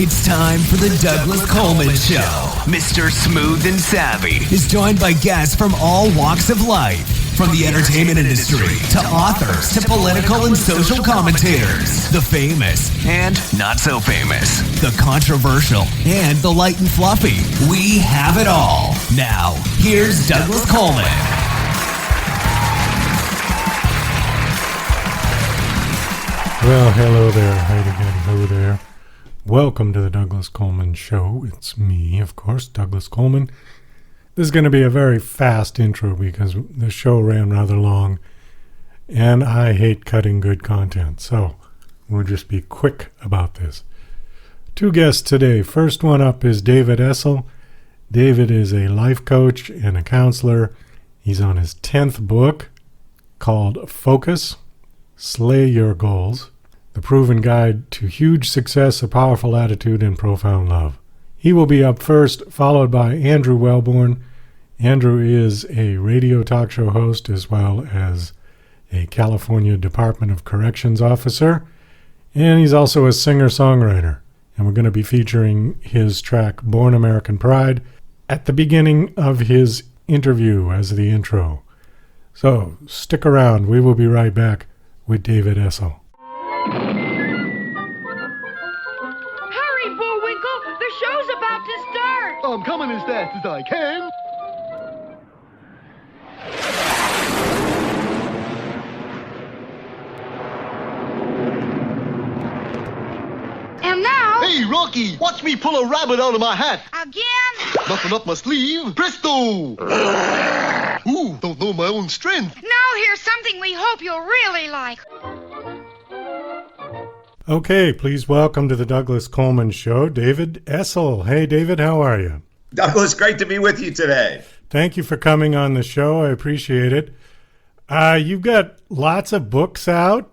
It's time for the Douglas Coleman Show. Mr. Smooth and Savvy is joined by guests from all walks of life, from the entertainment industry to authors to political and social commentators, the famous and not so famous, the controversial and the light and fluffy. We have it all. Now, here's Douglas Coleman. Well, hello there, hello there. Welcome to the Douglas Coleman Show. It's me, of course, Douglas Coleman. This is going to be a very fast intro because the show ran rather long, and I hate cutting good content, so we'll just be quick about this. Two guests today. First one up is David Essel. David is a life coach and a counselor. He's on his 10th book called Focus, Slay Your Goals. The proven guide to huge success, a powerful attitude, and profound love. He will be up first, followed by Andrew Wellborn. Andrew is a radio talk show host as well as a California Department of Corrections officer. And he's also a singer-songwriter. And we're going to be featuring his track, Born American Pride, at the beginning of his interview as the intro. So stick around. We will be right back with David Essel. Hurry, Bullwinkle! The show's about to start! I'm coming as fast as I can. And now... Hey, Rocky! Watch me pull a rabbit out of my hat. Again? Nothing up my sleeve. Presto! Ooh, don't know my own strength. Now here's something we hope you'll really like. Okay, please welcome to the Douglas Coleman Show, David Essel. Hey, David, how are you? Douglas, great to be with you today. Thank you for coming on the show. I appreciate it. You've got lots of books out.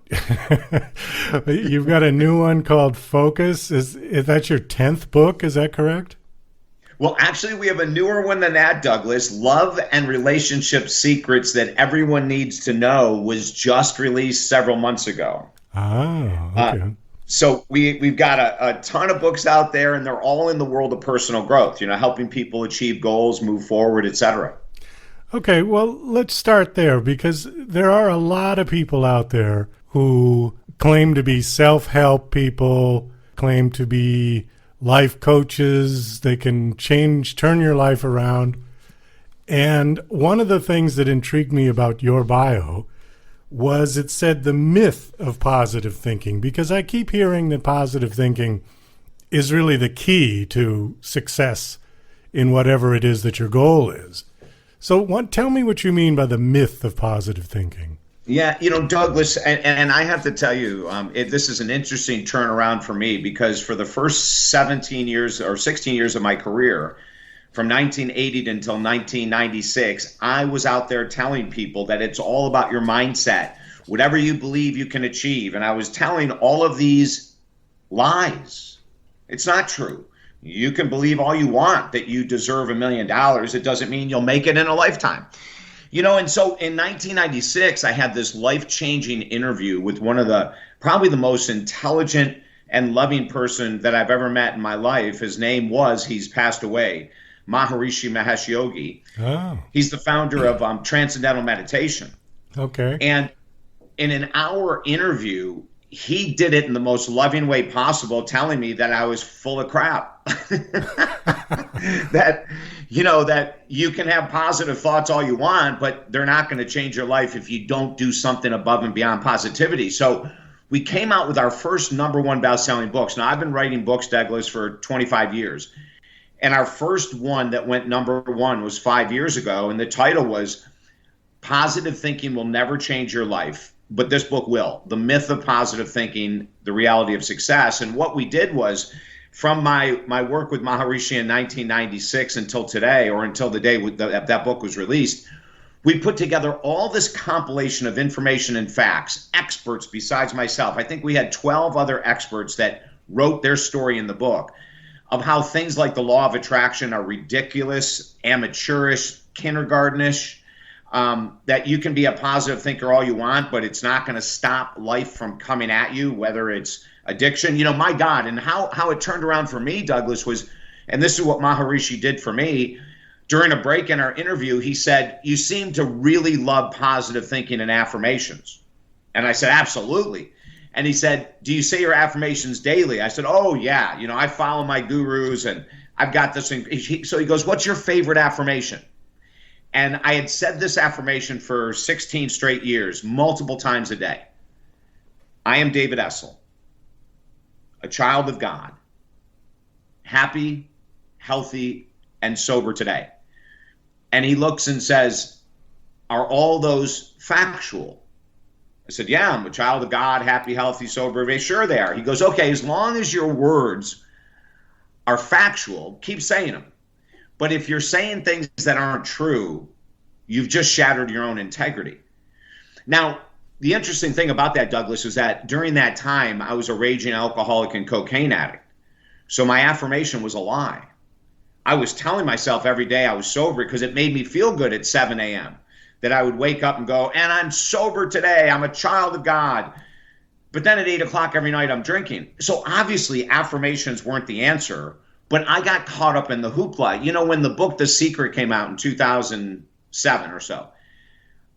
You've got a new one called Focus. Is that your 10th book? Is that correct? Well, actually, we have a newer one than that, Douglas. Love and Relationship Secrets That Everyone Needs to Know was just released several months ago. Oh, okay. So we've got a ton of books out there, and they're all in the world of personal growth, helping people achieve goals, move forward, etc. Okay, well, let's start there because there are a lot of people out there who claim to be self-help people, claim to be life coaches. They can turn your life around. And one of the things that intrigued me about your bio was it said the myth of positive thinking, because I keep hearing that positive thinking is really the key to success in whatever it is that your goal is. So tell me what you mean by the myth of positive thinking. Yeah, Douglas, and I have to tell you, this is an interesting turnaround for me because for the first 17 years or 16 years of my career, from 1980 until 1996, I was out there telling people that it's all about your mindset. Whatever you believe you can achieve. And I was telling all of these lies. It's not true. You can believe all you want that you deserve $1 million. It doesn't mean you'll make it in a lifetime. And so in 1996, I had this life-changing interview with probably the most intelligent and loving person that I've ever met in my life. He's passed away, Maharishi Mahesh Yogi. Oh. He's the founder of Transcendental Meditation. Okay. And in an hour interview, he did it in the most loving way possible, telling me that I was full of crap. that you can have positive thoughts all you want, but they're not going to change your life if you don't do something above and beyond positivity. So we came out with our first #1 best-selling books. Now, I've been writing books, Douglas, for 25 years. And our first one that went #1 was 5 years ago. And the title was Positive Thinking Will Never Change Your Life, but this book will. The Myth of Positive Thinking, the Reality of Success. And what we did was, from my work with Maharishi in 1996 until today, or until the day that book was released, we put together all this compilation of information and facts, experts besides myself. I think we had 12 other experts that wrote their story in the book of how things like the law of attraction are ridiculous, amateurish, kindergartenish, that you can be a positive thinker all you want, but it's not going to stop life from coming at you, whether it's addiction. You know, my God, and how it turned around for me, Douglas, was, and this is what Maharishi did for me. During a break in our interview, he said, "You seem to really love positive thinking and affirmations." And I said, "Absolutely." And he said, "Do you say your affirmations daily?" I said, "Oh, yeah. You know, I follow my gurus and I've got this thing." So he goes, "What's your favorite affirmation?" And I had said this affirmation for 16 straight years, multiple times a day. I am David Essel, a child of God, happy, healthy, and sober today. And he looks and says, "Are all those factual?" I said, "Yeah, I'm a child of God, happy, healthy, sober." Sure they are. He goes, "Okay, as long as your words are factual, keep saying them. But if you're saying things that aren't true, you've just shattered your own integrity." Now, the interesting thing about that, Douglas, is that during that time, I was a raging alcoholic and cocaine addict. So my affirmation was a lie. I was telling myself every day I was sober because it made me feel good at 7 a.m. that I would wake up and go, "And I'm sober today. I'm a child of God." But then at 8 o'clock every night, I'm drinking. So obviously affirmations weren't the answer, but I got caught up in the hoopla. You know, when the book The Secret came out in 2007 or so,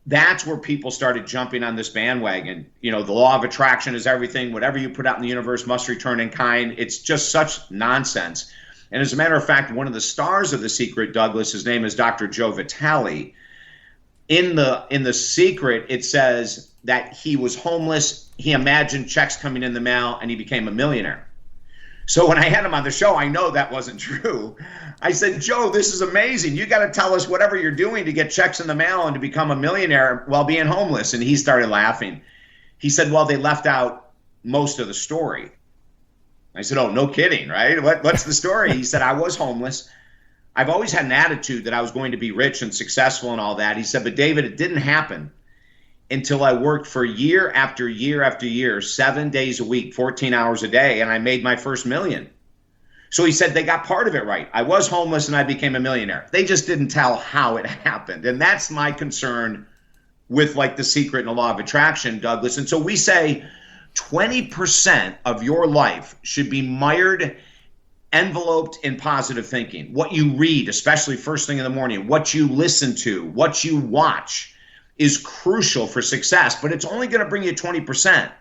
that's where people started jumping on this bandwagon. You know, the law of attraction is everything. Whatever you put out in the universe must return in kind. It's just such nonsense. And as a matter of fact, one of the stars of The Secret, Douglas, his name is Dr. Joe Vitale. In the Secret, it says that he was homeless. He imagined checks coming in the mail, and he became a millionaire. So when I had him on the show, I know that wasn't true. I said, "Joe, this is amazing. You got to tell us whatever you're doing to get checks in the mail and to become a millionaire while being homeless." And he started laughing. He said, "Well, they left out most of the story." I said, "Oh, no kidding, right? What's the story?" He said, "I was homeless. I've always had an attitude that I was going to be rich and successful and all that." He said, "But David, it didn't happen until I worked for year after year after year, 7 days a week, 14 hours a day, and I made my first million." So he said they got part of it right. I was homeless and I became a millionaire. They just didn't tell how it happened. And that's my concern with like The Secret and the law of attraction, Douglas. And so we say 20% of your life should be mired, enveloped in positive thinking. What you read, especially first thing in the morning, what you listen to, what you watch is crucial for success, but it's only going to bring you 20%.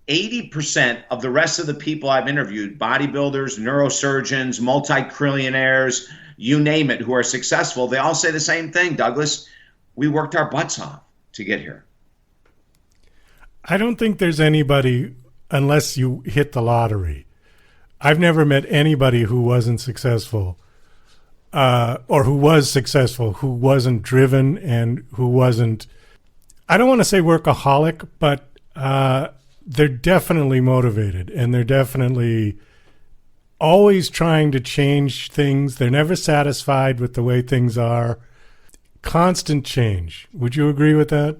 80% of the rest of the people I've interviewed, bodybuilders, neurosurgeons, multi-trillionaires, you name it, who are successful, they all say the same thing, Douglas. We worked our butts off to get here. I don't think there's anybody, unless you hit the lottery. I've never met anybody who wasn't successful, or who was successful, who wasn't driven and who wasn't, I don't want to say workaholic, but they're definitely motivated and they're definitely always trying to change things. They're never satisfied with the way things are. Constant change. Would you agree with that?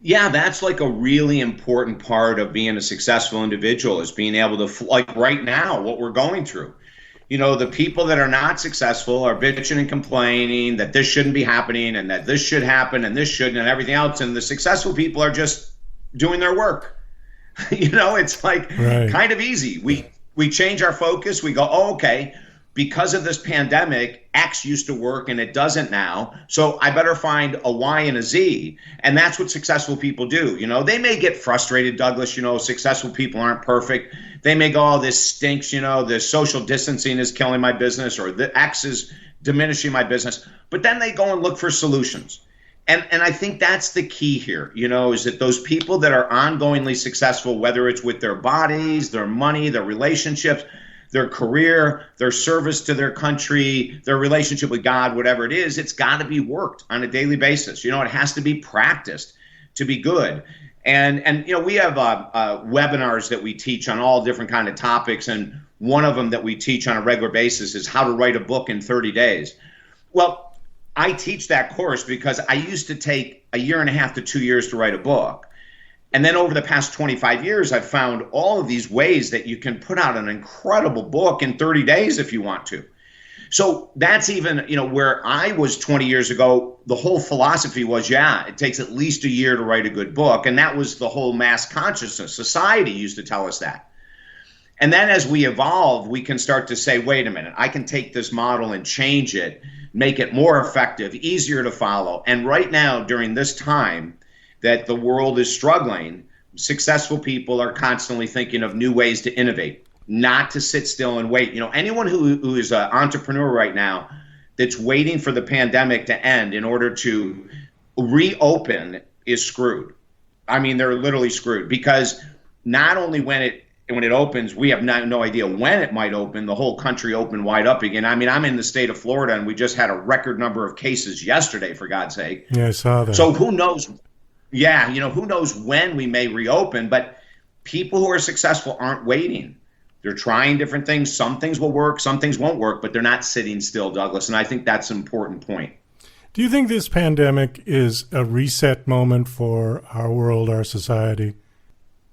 Yeah, that's like a really important part of being a successful individual, is being able to, like right now, what we're going through. You know, the people that are not successful are bitching and complaining that this shouldn't be happening and that this should happen and this shouldn't and everything else. And the successful people are just doing their work. You know, it's like kind of easy. We change our focus. We go, oh, okay, because of this pandemic, X used to work and it doesn't now. So I better find a Y and a Z. And that's what successful people do. You know, they may get frustrated, Douglas. You know, successful people aren't perfect. They may go, oh, this stinks. You know, the social distancing is killing my business, or the X is diminishing my business. But then they go and look for solutions. And I think that's the key here, you know, is that those people that are ongoingly successful, whether it's with their bodies, their money, their relationships, their career, their service to their country, their relationship with God, whatever it is, it's got to be worked on a daily basis. You know, it has to be practiced to be good. And you know, we have webinars that we teach on all different kind of topics. And one of them that we teach on a regular basis is how to write a book in 30 days. Well, I teach that course because I used to take 1.5 to 2 years to write a book. And then over the past 25 years, I've found all of these ways that you can put out an incredible book in 30 days if you want to. So that's even, where I was 20 years ago, the whole philosophy was, it takes at least a year to write a good book. And that was the whole mass consciousness. Society used to tell us that. And then as we evolve, we can start to say, wait a minute, I can take this model and change it, make it more effective, easier to follow. And right now, during this time that the world is struggling, successful people are constantly thinking of new ways to innovate, not to sit still and wait. Anyone who is an entrepreneur right now that's waiting for the pandemic to end in order to reopen is screwed. I mean, they're literally screwed, because not only when it opens, we have no idea when it might open. The whole country open wide up again. I mean, I'm in the state of Florida, and we just had a record number of cases yesterday, for God's sake. Yeah, I saw that. So who knows? Yeah, who knows when we may reopen, but people who are successful aren't waiting. They're trying different things. Some things will work, some things won't work, but they're not sitting still, Douglas. And I think that's an important point. Do you think this pandemic is a reset moment for our world, our society?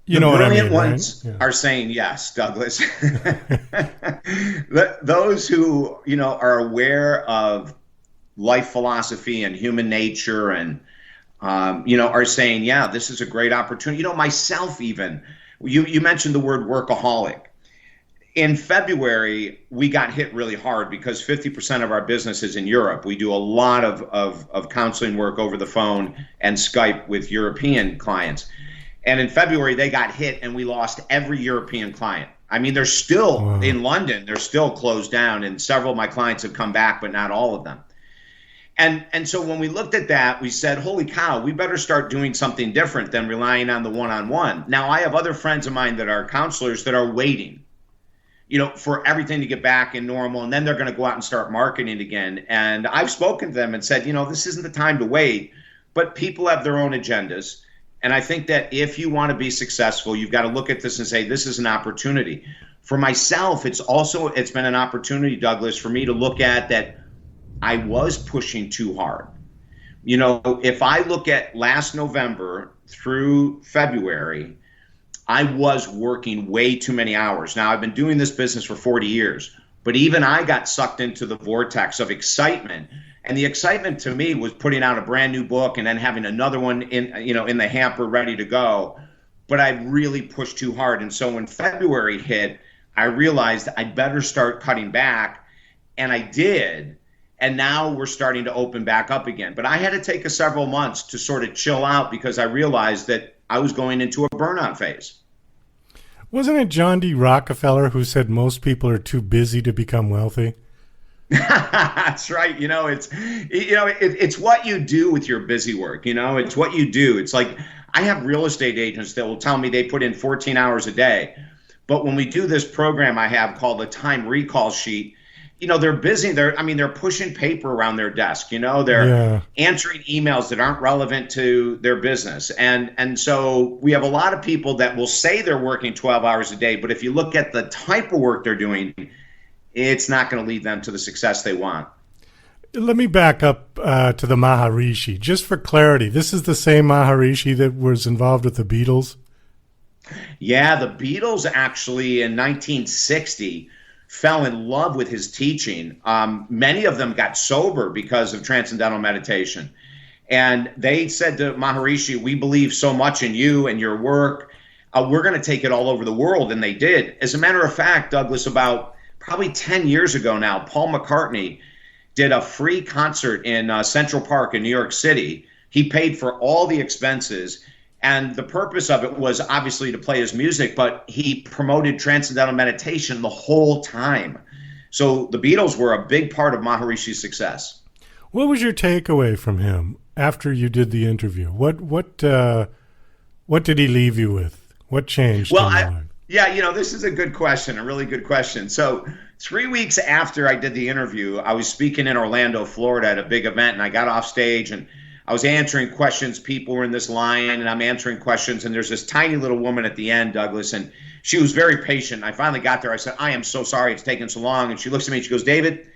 You know what I mean, brilliant ones are saying yes, Douglas. Those who, are aware of life philosophy and human nature and, are saying, yeah, this is a great opportunity. Myself even, you mentioned the word workaholic. In February, we got hit really hard because 50% of our business is in Europe. We do a lot of counseling work over the phone and Skype with European clients. And in February, they got hit and we lost every European client. I mean, they're still in London, they're still closed down, and several of my clients have come back, but not all of them. And so when we looked at that, we said, holy cow, we better start doing something different than relying on the one-on-one. Now, I have other friends of mine that are counselors that are waiting, for everything to get back in normal, and then they're going to go out and start marketing again. And I've spoken to them and said, this isn't the time to wait, but people have their own agendas. And I think that if you want to be successful, you've got to look at this and say, this is an opportunity. For myself, it's been an opportunity, Douglas, for me to look at that I was pushing too hard. If I look at last November through February, I was working way too many hours. Now, I've been doing this business for 40 years, but even I got sucked into the vortex of excitement. And the excitement to me was putting out a brand new book and then having another one in the hamper ready to go. But I really pushed too hard. And so when February hit, I realized I'd better start cutting back. And I did. And now we're starting to open back up again. But I had to take several months to sort of chill out because I realized that I was going into a burnout phase. Wasn't it John D. Rockefeller who said most people are too busy to become wealthy? That's right. It's what you do with your busy work. It's what you do. It's like I have real estate agents that will tell me they put in 14 hours a day. But when we do this program I have called the time recall sheet, they're busy. They're pushing paper around their desk. They're answering emails that aren't relevant to their business. And so we have a lot of people that will say they're working 12 hours a day. But if you look at the type of work they're doing, it's not going to lead them to the success they want. Let me back up to the Maharishi. Just for clarity, this is the same Maharishi that was involved with the Beatles? Yeah, the Beatles actually in 1960 fell in love with his teaching. Many of them got sober because of transcendental meditation. And they said to Maharishi, we believe so much in you and your work. We're going to take it all over the world. And they did. As a matter of fact, Douglas, about probably 10 years ago now, Paul McCartney did a free concert in Central Park in New York City. He paid for all the expenses. And the purpose of it was obviously to play his music, but he promoted transcendental meditation the whole time. So the Beatles were a big part of Maharishi's success. What was your takeaway from him after you did the interview? What did he leave you with? What changed? Well, this is a good question, a really good question. So 3 weeks after I did the interview, I was speaking in Orlando, Florida at a big event, and I got off stage and I was answering questions. People were in this line, and I'm answering questions, and there's this tiny little woman at the end, Douglas, and she was very patient. I finally got there. I said, I am so sorry it's taken so long. And she looks at me and she goes, David,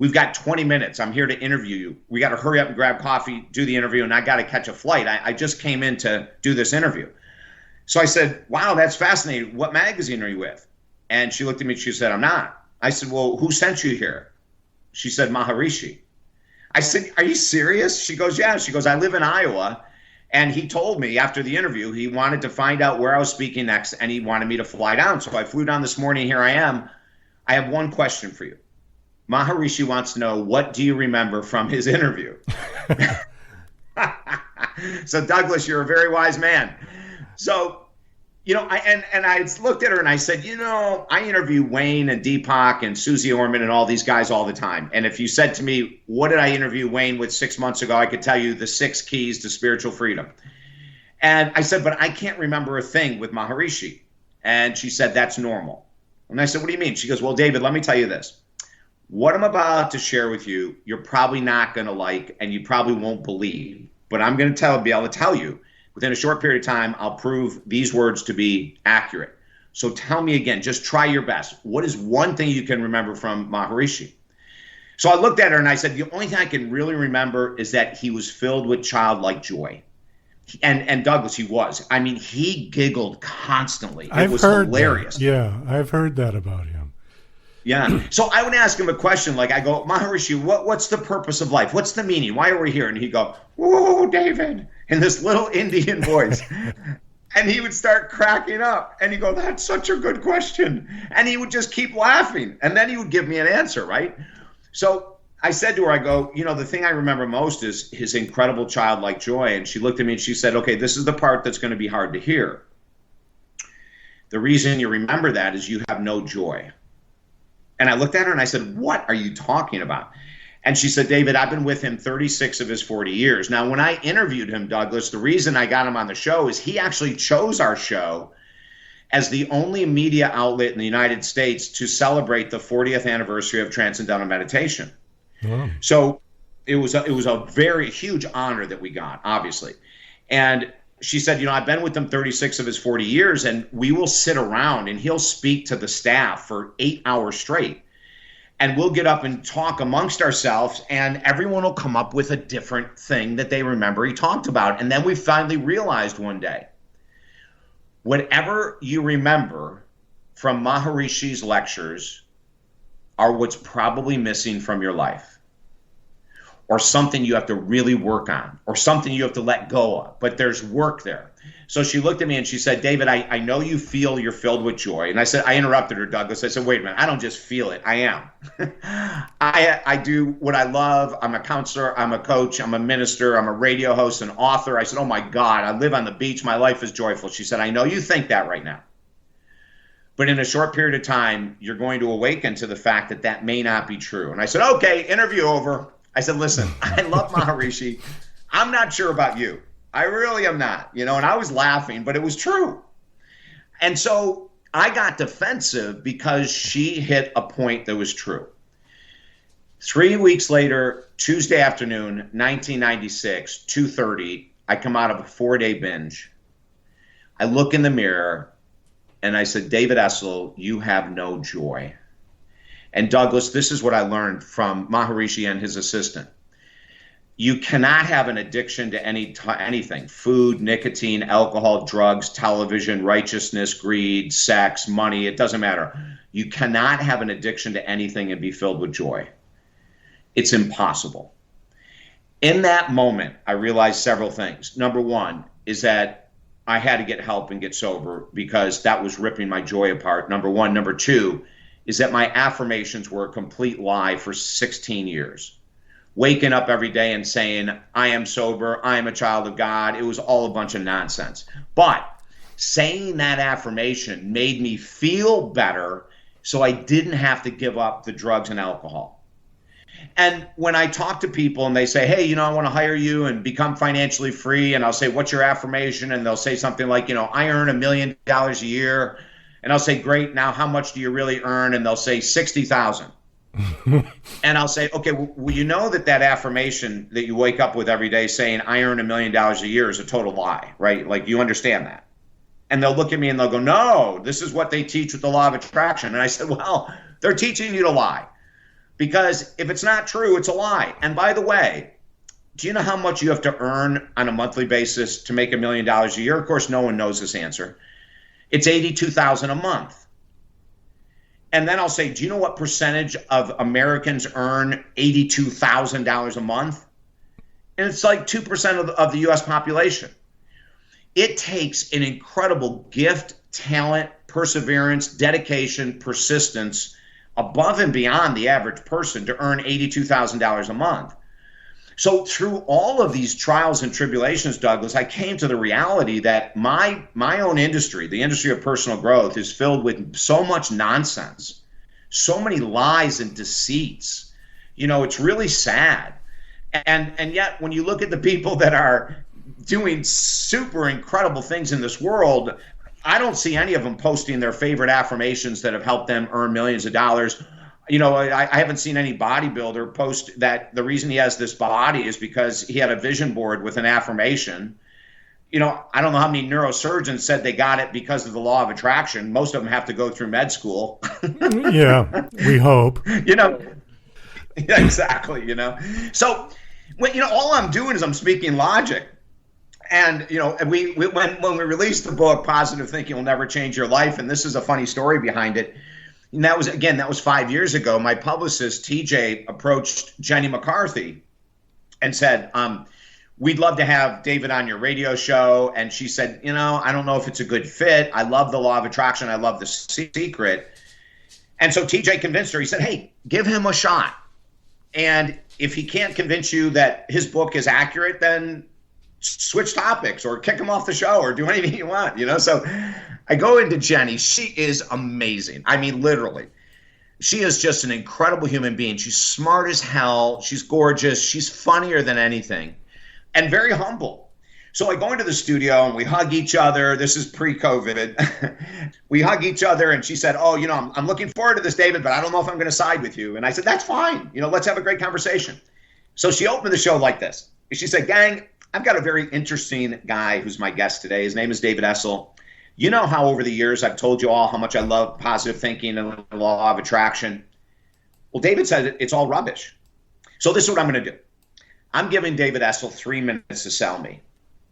we've got 20 minutes. I'm here to interview you. We got to hurry up and grab coffee, do the interview, and I got to catch a flight. I just came in to do this interview. So I said, wow, that's fascinating. What magazine are you with? And she looked at me and she said, I'm not. I said, well, who sent you here? She said, Maharishi. I said, are you serious? She goes, yeah. She goes, I live in Iowa. And he told me after the interview, he wanted to find out where I was speaking next, and he wanted me to fly down. So I flew down this morning. Here I am. I have one question for you. Maharishi wants to know, what do you remember from his interview? So Douglas, you're a very wise man. So, I looked at her and I said, I interview Wayne and Deepak and Susie Orman and all these guys all the time. And if you said to me, what did I interview Wayne with 6 months ago? I could tell you the 6 keys to spiritual freedom. And I said, but I can't remember a thing with Maharishi. And she said, that's normal. And I said, what do you mean? She goes, well, David, let me tell you this. What I'm about to share with you, you're probably not going to like, and you probably won't believe. But I'm going to be able to tell you, within a short period of time, I'll prove these words to be accurate. So tell me again, just try your best. What is one thing you can remember from Maharishi? So I looked at her and I said, the only thing I can really remember is that he was filled with childlike joy. And Douglas, he was. I mean, he giggled constantly. It was hilarious. That. Yeah, I've heard that about him. Yeah. So I would ask him a question like, I go, Maharishi, what's the purpose of life? What's the meaning? Why are we here? And he'd go, whoa, David, in this little Indian voice. And he would start cracking up. And he'd go, that's such a good question. And he would just keep laughing. And then he would give me an answer, right? So I said to her, I go, the thing I remember most is his incredible childlike joy. And she looked at me and she said, okay, this is the part that's going to be hard to hear. The reason you remember that is you have no joy. And I looked at her and I said, what are you talking about? And she said, David, I've been with him 36 of his 40 years. Now, when I interviewed him, Douglas, the reason I got him on the show is he actually chose our show as the only media outlet in the United States to celebrate the 40th anniversary of Transcendental Meditation. Wow. So it was a very huge honor that we got, obviously. And she said, I've been with him 36 of his 40 years, and we will sit around and he'll speak to the staff for 8 hours straight. And we'll get up and talk amongst ourselves, and everyone will come up with a different thing that they remember he talked about. And then we finally realized one day, whatever you remember from Maharishi's lectures are what's probably missing from your life, or something you have to really work on, or something you have to let go of, but there's work there. So she looked at me and she said, David, I know you feel you're filled with joy. And I interrupted her, Douglas. I said, wait a minute, I don't just feel it, I am. I do what I love. I'm a counselor, I'm a coach, I'm a minister, I'm a radio host, an author. I said, oh my God, I live on the beach, my life is joyful. She said, I know you think that right now, but in a short period of time, you're going to awaken to the fact that that may not be true. And I said, okay, interview over. I said, listen, I love Maharishi. I'm not sure about you. I really am not, and I was laughing, but it was true. And so I got defensive because she hit a point that was true. 3 weeks later, Tuesday afternoon, 1996, 2:30, I come out of a 4-day binge. I look in the mirror and I said, David Essel, you have no joy. And Douglas, this is what I learned from Maharishi and his assistant. You cannot have an addiction to anything: food, nicotine, alcohol, drugs, television, righteousness, greed, sex, money. It doesn't matter. You cannot have an addiction to anything and be filled with joy. It's impossible. In that moment, I realized several things. Number one is that I had to get help and get sober because that was ripping my joy apart. Number one. Number two is that my affirmations were a complete lie for 16 years. Waking up every day and saying, I am sober, I am a child of God. It was all a bunch of nonsense. But saying that affirmation made me feel better, so I didn't have to give up the drugs and alcohol. And when I talk to people and they say, hey, I want to hire you and become financially free, and I'll say, what's your affirmation? And they'll say something like, I earn $1 million a year. And I'll say, great, now how much do you really earn? And they'll say 60,000. And I'll say, okay, well, you know that affirmation that you wake up with every day saying, I earn $1 million a year is a total lie, right? Like, you understand that. And they'll look at me and they'll go, no, this is what they teach with the law of attraction. And I said, well, they're teaching you to lie. Because if it's not true, it's a lie. And by the way, do you know how much you have to earn on a monthly basis to make $1 million a year? Of course, no one knows this answer. It's $82,000 a month. And then I'll say, do you know what percentage of Americans earn $82,000 a month? And it's like 2% of the US population. It takes an incredible gift, talent, perseverance, dedication, persistence above and beyond the average person to earn $82,000 a month. So through all of these trials and tribulations, Douglas, I came to the reality that my own industry, the industry of personal growth, is filled with so much nonsense, so many lies and deceits. You know, it's really sad. And yet when you look at the people that are doing super incredible things in this world, I don't see any of them posting their favorite affirmations that have helped them earn millions of dollars. You know, I haven't seen any bodybuilder post that the reason he has this body is because he had a vision board with an affirmation. You know, I don't know how many neurosurgeons said they got it because of the law of attraction. Most of them have to go through med school. Yeah, we hope. You know, yeah, exactly, you know. So, all I'm doing is I'm speaking logic. And, you know, when we released the book, Positive Thinking Will Never Change Your Life, and this is a funny story behind it. And that was 5 years ago. My publicist, TJ, approached Jenny McCarthy and said, we'd love to have David on your radio show. And she said, you know, I don't know if it's a good fit. I love the law of attraction. I love the secret. And so TJ convinced her. He said, hey, give him a shot. And if he can't convince you that his book is accurate, then switch topics or kick him off the show or do anything you want, you know? So I go into Jenny. She is amazing. I mean, literally. She is just an incredible human being. She's smart as hell. She's gorgeous. She's funnier than anything and very humble. So I go into the studio and we hug each other. This is pre-COVID. We hug each other and she said, oh, you know, I'm looking forward to this, David, but I don't know if I'm going to side with you. And I said, that's fine. You know, let's have a great conversation. So she opened the show like this. She said, gang, I've got a very interesting guy who's my guest today. His name is David Essel. You know how over the years I've told you all how much I love positive thinking and the law of attraction. Well, David said it's all rubbish. So this is what I'm going to do. I'm giving David Essel 3 minutes to sell me.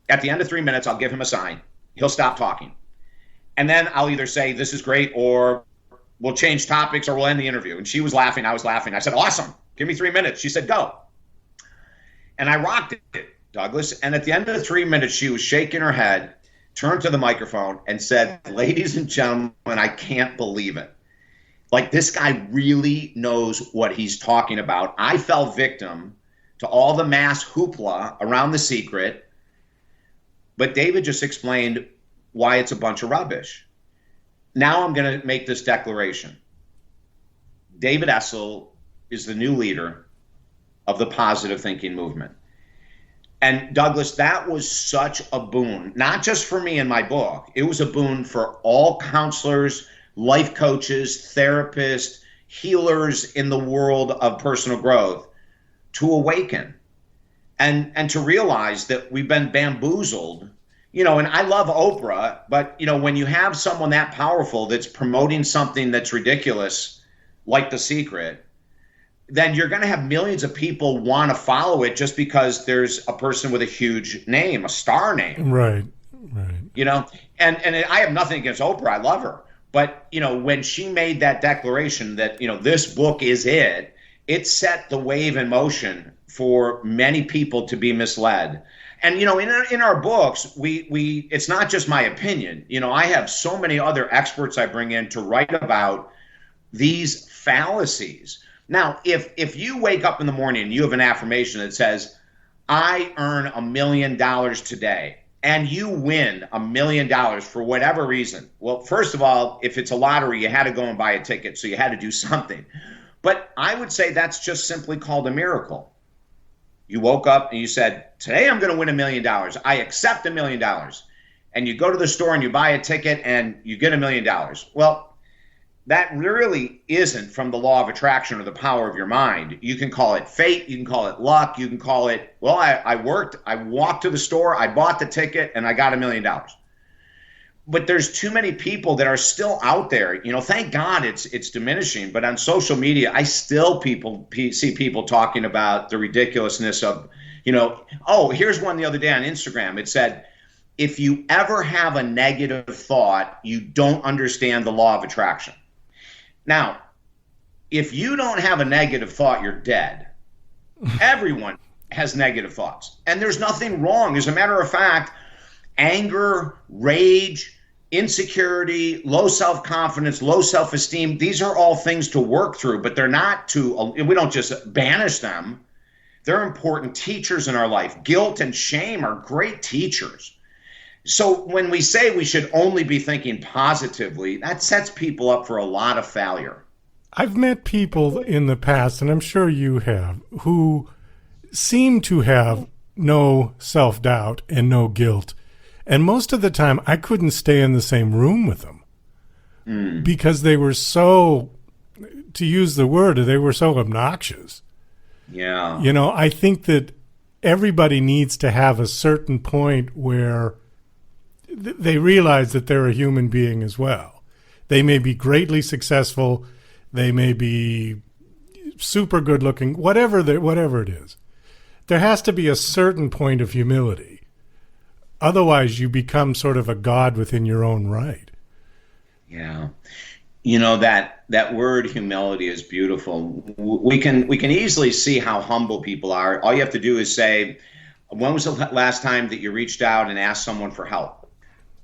At the end of 3 minutes, I'll give him a sign. He'll stop talking. And then I'll either say, this is great, or we'll change topics, or we'll end the interview. And she was laughing. I was laughing. I said, awesome. Give me 3 minutes. She said, go. And I rocked it, Douglas. And at the end of the 3 minutes, she was shaking her head, turned to the microphone and said, ladies and gentlemen, I can't believe it. Like, this guy really knows what he's talking about. I fell victim to all the mass hoopla around the secret, but David just explained why it's a bunch of rubbish. Now I'm going to make this declaration. David Essel is the new leader of the positive thinking movement. And Douglas, that was such a boon, not just for me and my book. It was a boon for all counselors, life coaches, therapists, healers in the world of personal growth to awaken and to realize that we've been bamboozled. You know, and I love Oprah, but, you know, when you have someone that powerful that's promoting something that's ridiculous, like The Secret, then you're going to have millions of people want to follow it just because there's a person with a huge name, a star name. Right. You know, and I have nothing against Oprah. I love her. But, you know, when she made that declaration that, you know, this book is it set the wave in motion for many people to be misled. And, you know, in our books, we it's not just my opinion. You know, I have so many other experts I bring in to write about these fallacies. Now, if you wake up in the morning and you have an affirmation that says, I earn $1 million today, and you win $1 million for whatever reason. Well, first of all, if it's a lottery, you had to go and buy a ticket, so you had to do something. But I would say that's just simply called a miracle. You woke up and you said, today I'm going to win $1 million. I accept $1 million. And you go to the store and you buy a ticket and you get $1 million. Well, that really isn't from the law of attraction or the power of your mind. You can call it fate. You can call it luck. You can call it, well, I walked to the store, I bought the ticket, and I got $1 million. But there's too many people that are still out there. You know, thank God it's diminishing. But on social media, I still see people talking about the ridiculousness of, you know, oh, here's one the other day on Instagram. It said, if you ever have a negative thought, you don't understand the law of attraction. Now, if you don't have a negative thought, you're dead. Everyone has negative thoughts, and there's nothing wrong. As a matter of fact, anger, rage, insecurity, low self-confidence, low self-esteem, these are all things to work through, but they're not we don't just banish them. They're important teachers in our life. Guilt and shame are great teachers. So when we say we should only be thinking positively, that sets people up for a lot of failure. I've met people in the past, and I'm sure you have, who seem to have no self-doubt and no guilt. And most of the time, I couldn't stay in the same room with them because they were so, to use the word, they were so obnoxious. Yeah. You know, I think that everybody needs to have a certain point where they realize that they're a human being as well. They may be greatly successful. They may be super good looking, whatever it is. There has to be a certain point of humility. Otherwise, you become sort of a god within your own right. Yeah. You know, that word humility is beautiful. We can easily see how humble people are. All you have to do is say, when was the last time that you reached out and asked someone for help?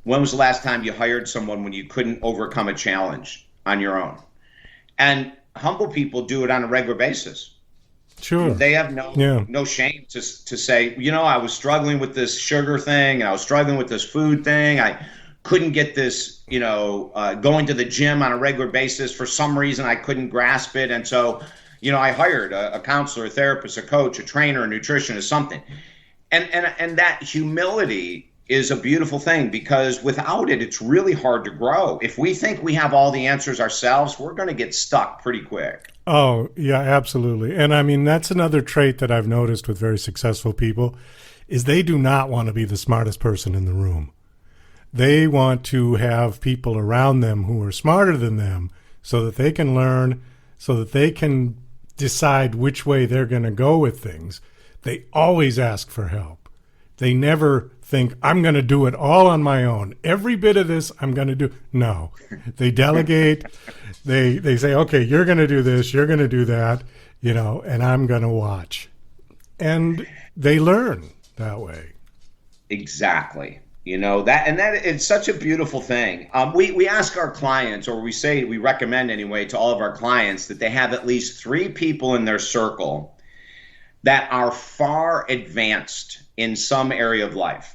When was the last time you hired someone when you couldn't overcome a challenge on your own? And humble people do it on a regular basis. Sure. They have no shame to say, you know, I was struggling with this sugar thing, and I was struggling with this food thing. I couldn't get this, going to the gym on a regular basis. For some reason, I couldn't grasp it. And so, I hired a counselor, a therapist, a coach, a trainer, a nutritionist, something. And that humility is a beautiful thing, because without it, it's really hard to grow. If we think we have all the answers ourselves, we're going to get stuck pretty quick. Oh, yeah, absolutely. And I mean, that's another trait that I've noticed with very successful people is they do not want to be the smartest person in the room. They want to have people around them who are smarter than them so that they can learn, so that they can decide which way they're going to go with things. They always ask for help. They never think, I'm going to do it all on my own. Every bit of this I'm going to do. No, they delegate. They say, okay, you're going to do this, you're going to do that, and I'm going to watch. And they learn that way. Exactly. That it's such a beautiful thing. We ask our clients, or we recommend anyway to all of our clients, that they have at least 3 people in their circle that are far advanced in some area of life.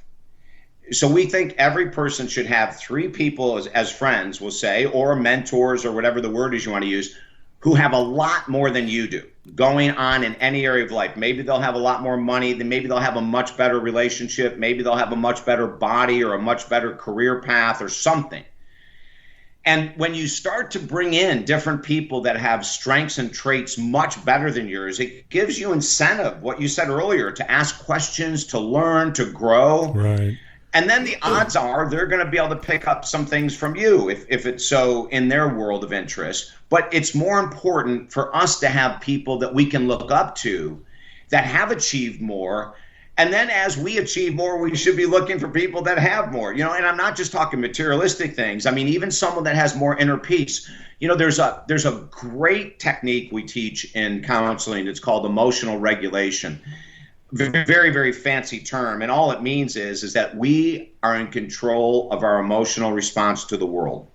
So we think every person should have 3 people as friends, we'll say, or mentors, or whatever the word is you want to use, who have a lot more than you do going on in any area of life. Maybe they'll have a lot more money, then maybe they'll have a much better relationship, maybe they'll have a much better body or a much better career path or something. And when you start to bring in different people that have strengths and traits much better than yours, it gives you incentive, what you said earlier, to ask questions, to learn, to grow. Right. And then the odds are they're going to be able to pick up some things from you if it's so in their world of interest. But it's more important for us to have people that we can look up to that have achieved more. And then as we achieve more, we should be looking for people that have more, and I'm not just talking materialistic things. I mean, even someone that has more inner peace. There's a great technique we teach in counseling. It's called emotional regulation. Very, very fancy term. And all it means is that we are in control of our emotional response to the world.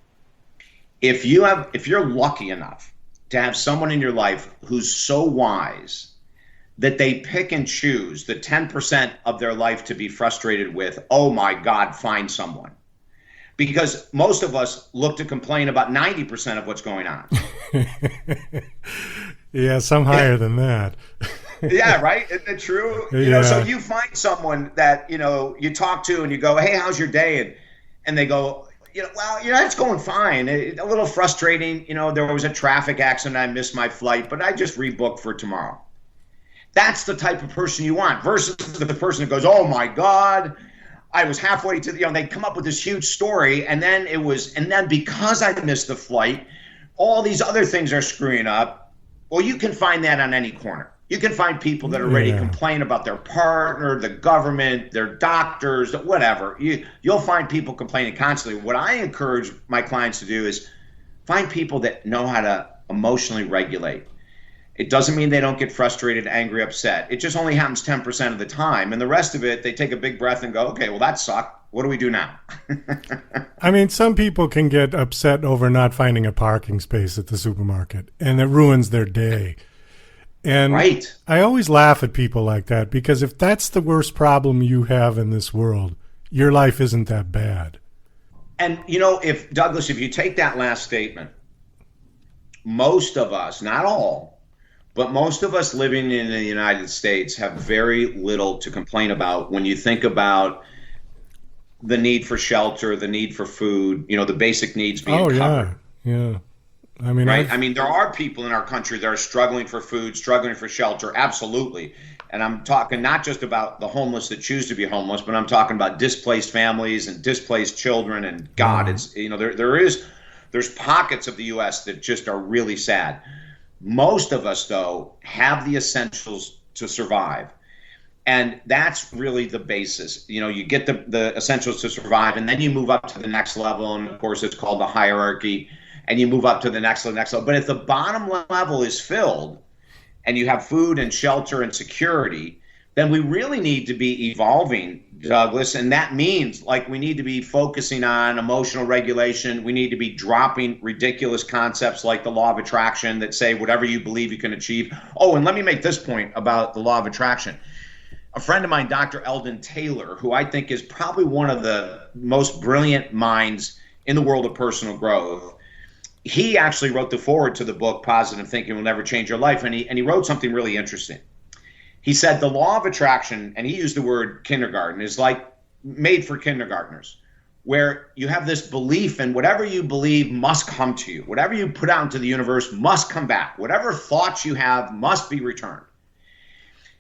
If you're lucky enough to have someone in your life who's so wise that they pick and choose the 10% of their life to be frustrated with, oh my God, find someone. Because most of us look to complain about 90% of what's going on. Yeah, some higher than that. Yeah, right? Isn't it true? So you find someone that, you talk to and you go, hey, how's your day? And they go, it's going fine. A little frustrating. There was a traffic accident. I missed my flight, but I just rebooked for tomorrow. That's the type of person you want versus the person who goes, oh my God, I was halfway to they come up with this huge story. And then because I missed the flight, all these other things are screwing up. Well, you can find that on any corner. You can find people that already complain about their partner, the government, their doctors, whatever. You'll find people complaining constantly. What I encourage my clients to do is Find people that know how to emotionally regulate. It doesn't mean they don't get frustrated, angry, upset. It just only happens 10% of the time. And the rest of it, they take a big breath and go, okay, well, that sucked. What do we do now? I mean, some people can get upset over not finding a parking space at the supermarket, and it ruins their day. And right. I always laugh at people like that, because if that's the worst problem you have in this world, your life isn't that bad. And, if Douglas, if you take that last statement, most of us, not all, but most of us living in the United States have very little to complain about when you think about the need for shelter, the need for food, the basic needs being covered. Yeah. I mean, right? I mean, there are people in our country that are struggling for food, struggling for shelter, absolutely. And I'm talking not just about the homeless that choose to be homeless, but I'm talking about displaced families and displaced children. And God, it's, there's pockets of the U.S. that just are really sad. Most of us, though, have the essentials to survive. And that's really the basis. You get the essentials to survive, and then you move up to the next level. And of course, it's called the hierarchy. And you move up to the next level. But if the bottom level is filled and you have food and shelter and security, then we really need to be evolving, Douglas. And that means we need to be focusing on emotional regulation. We need to be dropping ridiculous concepts like the law of attraction that say whatever you believe you can achieve. Oh, and let me make this point about the law of attraction. A friend of mine, Dr. Eldon Taylor, who I think is probably one of the most brilliant minds in the world of personal growth, he actually wrote the foreword to the book, Positive Thinking Will Never Change Your Life, and he wrote something really interesting. He said the law of attraction, and he used the word kindergarten, is like made for kindergartners, where you have this belief, and whatever you believe must come to you. Whatever you put out into the universe must come back. Whatever thoughts you have must be returned.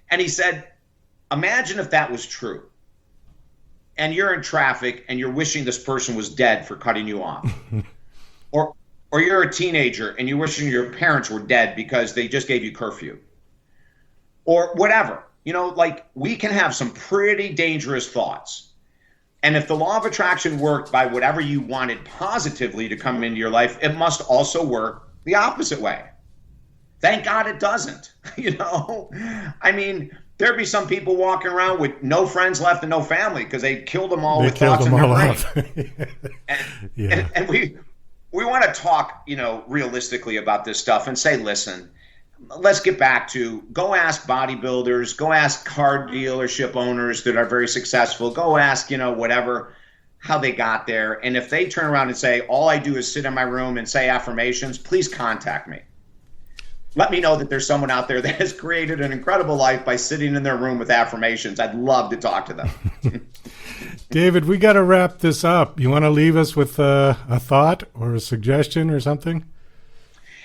And he said, imagine if that was true, and you're in traffic and you're wishing this person was dead for cutting you off. Or you're a teenager and you're wishing your parents were dead because they just gave you curfew. Or whatever. We can have some pretty dangerous thoughts. And if the law of attraction worked by whatever you wanted positively to come into your life, it must also work the opposite way. Thank God it doesn't. I mean, there'd be some people walking around with no friends left and no family because they killed them all with thoughts in their brain. And we want to talk, realistically about this stuff and say, listen, let's get back to go ask bodybuilders, go ask car dealership owners that are very successful, go ask, whatever, how they got there. And if they turn around and say, all I do is sit in my room and say affirmations, please contact me. Let me know that there's someone out there that has created an incredible life by sitting in their room with affirmations. I'd love to talk to them. David, we got to wrap this up. You want to leave us with a thought or a suggestion or something?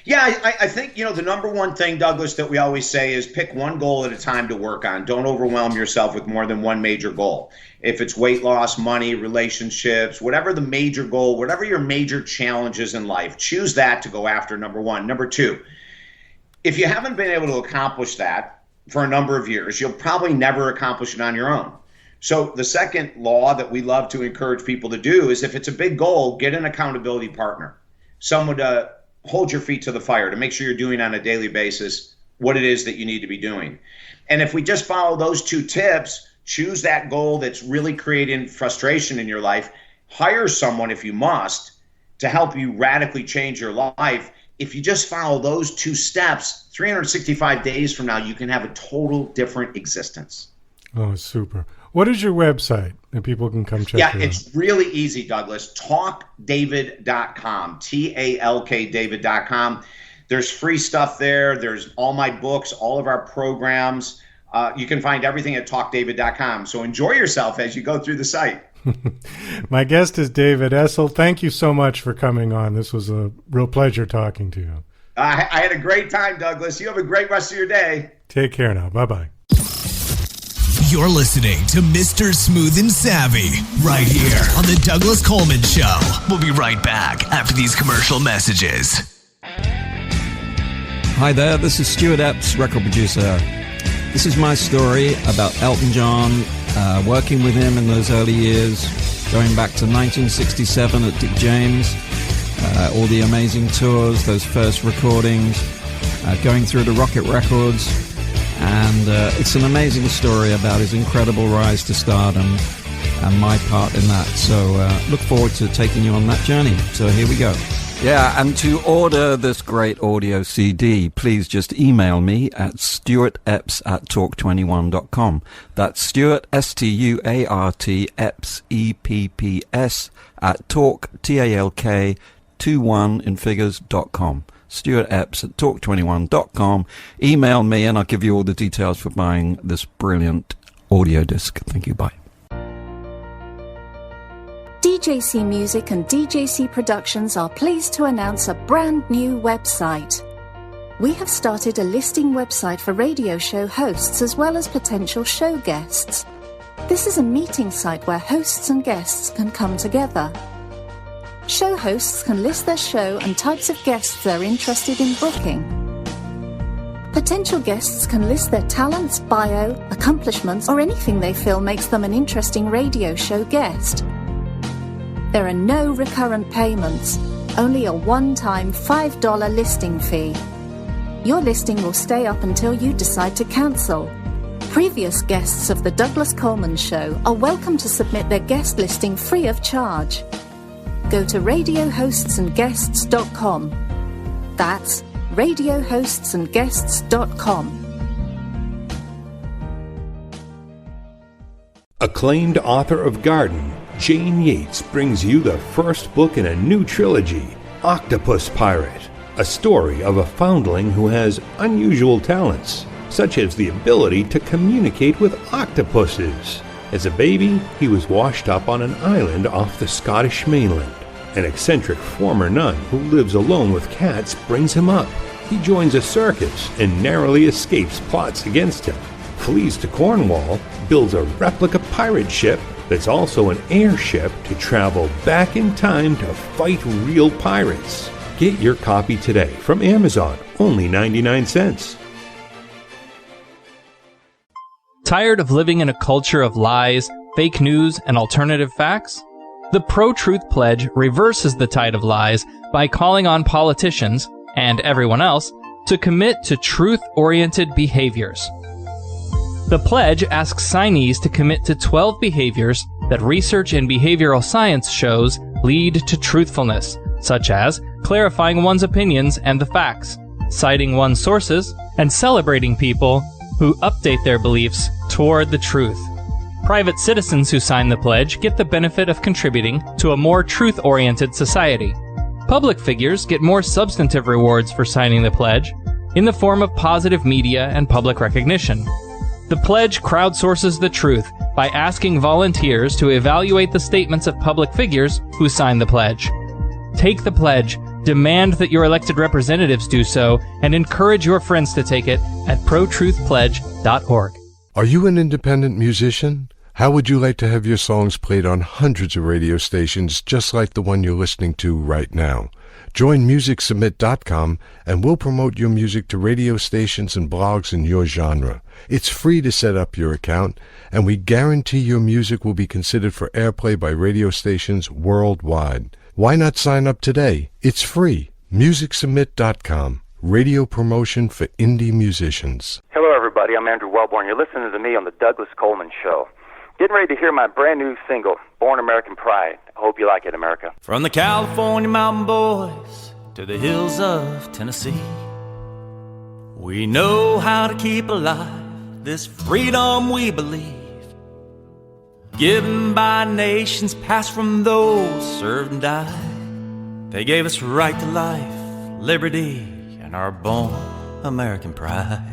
Yeah, I think, the number one thing, Douglas, that we always say is pick one goal at a time to work on. Don't overwhelm yourself with more than one major goal. If it's weight loss, money, relationships, whatever the major goal, whatever your major challenges in life, choose that to go after, number one. Number two, if you haven't been able to accomplish that for a number of years, you'll probably never accomplish it on your own. So the second law that we love to encourage people to do is if it's a big goal, get an accountability partner, someone to hold your feet to the fire, to make sure you're doing on a daily basis what it is that you need to be doing. And if we just follow those two tips, choose that goal that's really creating frustration in your life, hire someone if you must to help you radically change your life. If you just follow those two steps, 365 days from now, you can have a total different existence. Oh, super. What is your website that people can come check out? Yeah, it's really easy, Douglas. Talkdavid.com, T-A-L-K David.com. There's free stuff there. There's all my books, all of our programs. You can find everything at talkdavid.com. So enjoy yourself as you go through the site. My guest is David Essel. Thank you so much for coming on. This was a real pleasure talking to you. I had a great time, Douglas. You have a great rest of your day. Take care now. Bye-bye. You're listening to Mr. Smooth and Savvy right here on the Douglas Coleman Show. We'll be right back after these commercial messages. Hi there, this is Stuart Epps, record producer. This is my story about Elton John, working with him in those early years, going back to 1967 at Dick James, all the amazing tours, those first recordings, going through to Rocket Records. And it's an amazing story about his incredible rise to stardom and my part in that. So look forward to taking you on that journey. So here we go. Yeah, and to order this great audio CD, please just email me at stuartepps@talk21.com. That's Stuart, Stuart, Epps, EPPS, at talk, TALK, 21 in figures.com. Stuart Epps at talk21.com. Email me and I'll give you all the details for buying this brilliant audio disc. Thank you. Bye. DJC Music and DJC Productions are pleased to announce a brand new website. We have started a listing website for radio show hosts as well as potential show guests. This is a meeting site where hosts and guests can come together. Show hosts can list their show and types of guests they're interested in booking. Potential guests can list their talents, bio, accomplishments, or anything they feel makes them an interesting radio show guest. There are no recurrent payments, only a one-time $5 listing fee. Your listing will stay up until you decide to cancel. Previous guests of The Douglas Coleman Show are welcome to submit their guest listing free of charge. Go to radiohostsandguests.com. That's radiohostsandguests.com. Acclaimed author of Garden, Jane Yates brings you the first book in a new trilogy, Octopus Pirate, a story of a foundling who has unusual talents, such as the ability to communicate with octopuses. As a baby, he was washed up on an island off the Scottish mainland. An eccentric former nun who lives alone with cats brings him up. He joins a circus and narrowly escapes plots against him, flees to Cornwall, builds a replica pirate ship that's also an airship to travel back in time to fight real pirates. Get your copy today from Amazon, only 99 cents. Tired of living in a culture of lies, fake news, and alternative facts? The Pro-Truth Pledge reverses the tide of lies by calling on politicians, and everyone else, to commit to truth-oriented behaviors. The pledge asks signees to commit to 12 behaviors that research in behavioral science shows lead to truthfulness, such as clarifying one's opinions and the facts, citing one's sources, and celebrating people who update their beliefs toward the truth. Private citizens who sign the pledge get the benefit of contributing to a more truth-oriented society. Public figures get more substantive rewards for signing the pledge in the form of positive media and public recognition. The pledge crowdsources the truth by asking volunteers to evaluate the statements of public figures who sign the pledge. Take the pledge, demand that your elected representatives do so, and encourage your friends to take it at protruthpledge.org. Are you an independent musician? How would you like to have your songs played on hundreds of radio stations just like the one you're listening to right now? Join MusicSubmit.com and we'll promote your music to radio stations and blogs in your genre. It's free to set up your account, and we guarantee your music will be considered for airplay by radio stations worldwide. Why not sign up today? It's free. MusicSubmit.com. Radio promotion for indie musicians. Hello, everybody. I'm Andrew Wellborn. You're listening to me on The Douglas Coleman Show. Getting ready to hear my brand new single, Born American Pride. I hope you like it, America. From the California mountain boys to the hills of Tennessee, we know how to keep alive this freedom we believe, given by nations past from those served and died. They gave us right to life, liberty, and our born American pride.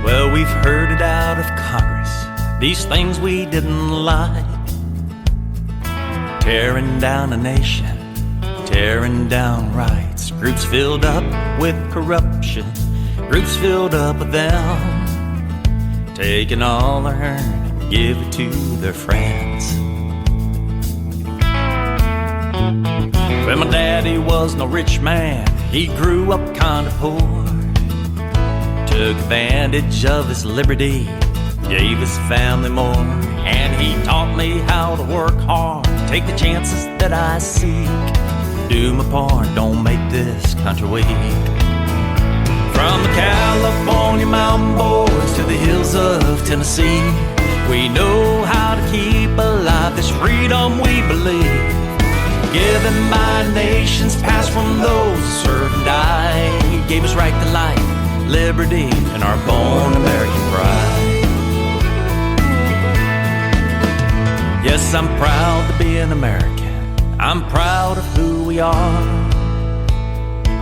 Well, we've heard it out of Congress, these things we didn't like. Tearing down a nation, tearing down rights. Groups filled up with corruption, groups filled up with them, taking all they earn and give it to their friends. Well, my daddy was no rich man, he grew up kind of poor. Took advantage of his liberty, gave his family more, and he taught me how to work hard, take the chances that I seek, do my part, don't make this country weak. From the California mountain boys to the hills of Tennessee, we know how to keep alive this freedom we believe, given by nations past from those who served and died. He gave us right to life, liberty, and our born American pride. Yes, I'm proud to be an American. I'm proud of who we are.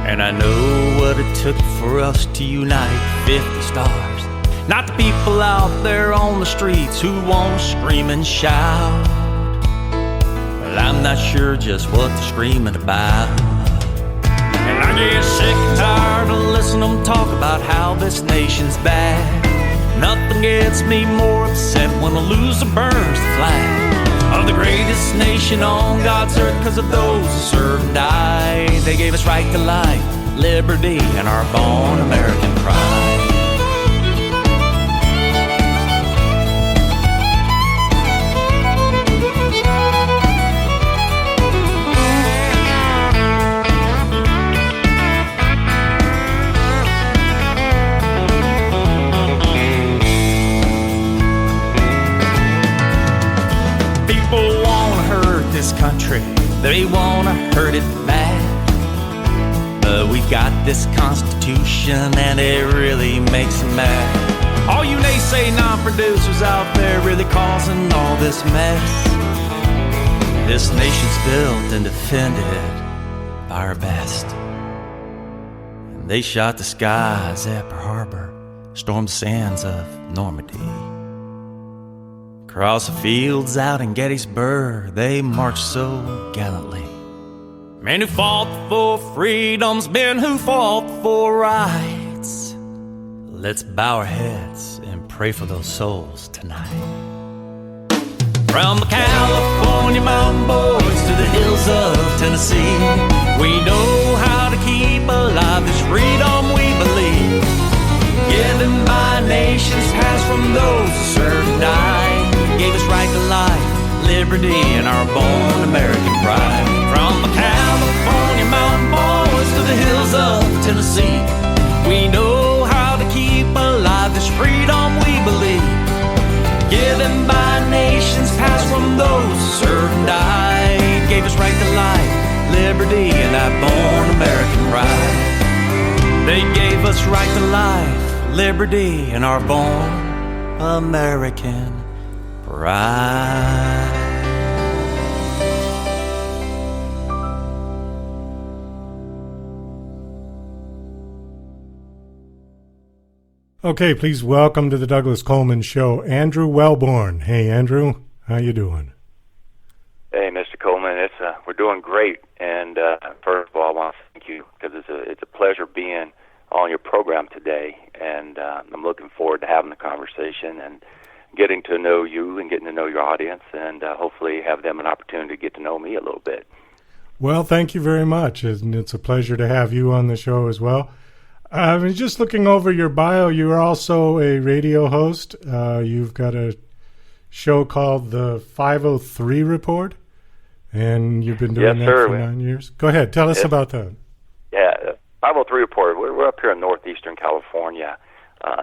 And I know what it took for us to unite 50 stars. Not the people out there on the streets who won't scream and shout. Well, I'm not sure just what they're screaming about. And I get sick and tired of listening to them talk about how this nation's bad. Nothing gets me more upset when a loser burns the flag of the greatest nation on God's earth, because of those who served and died. They gave us right to life, liberty, and our born American pride. Country, they wanna hurt it bad, but we've got this Constitution and it really makes them mad. All you naysay non-producers out there really causing all this mess. This nation's built and defended by our best, and they shot the skies at Pearl Harbor, stormed the sands of Normandy. Across the fields out in Gettysburg, they marched so gallantly. Men who fought for freedoms, men who fought for rights. Let's bow our heads and pray for those souls tonight. From the California mountain boys to the hills of Tennessee, we know how to keep alive this freedom we believe, given by nations past from those who served and died. Gave us right to life, liberty, and our born American pride. From the California mountain boys to the hills of Tennessee, we know how to keep alive this freedom we believe, given by nations past from those who served and died. Gave us right to life, liberty, and our born American pride. They gave us right to life, liberty, and our born American pride. Okay, please welcome to the Douglas Coleman Show, Andrew Wellborn. Hey, Andrew, how you doing? Hey, Mr. Coleman, we're doing great. And first of all, I want to thank you because it's a pleasure being on your program today. And I'm looking forward to having the conversation and getting to know you and getting to know your audience, and hopefully have them an opportunity to get to know me a little bit. Well, thank you very much, and it's a pleasure to have you on the show as well. I was just looking over your bio. You're also a radio host. You've got a show called the 503 Report, and you've been doing that for 9 years. Go ahead, tell us about that. Yeah, 503 Report. We're up here in northeastern California,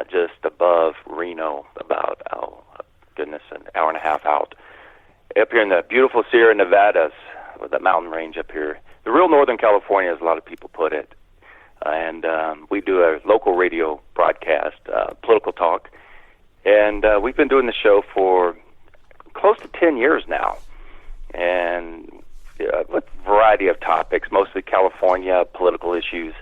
just above Reno, about, an hour and a half out. Up here in the beautiful Sierra Nevadas, with the mountain range up here. The real Northern California, as a lot of people put it. And we do a local radio broadcast, political talk. And we've been doing the show for close to 10 years now. And with a variety of topics, mostly California, political issues.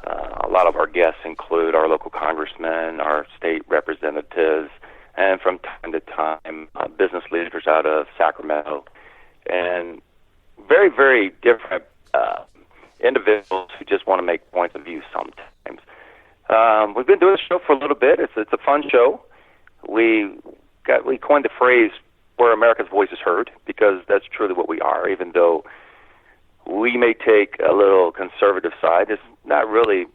A lot of our guests include our local congressmen, our state representatives, and from time to time, business leaders out of Sacramento. And very, very different individuals who just want to make points of view sometimes. We've been doing this show for a little bit. It's a fun show. We coined the phrase "where America's voice is heard" because that's truly what we are. Even though we may take a little conservative side, it's not really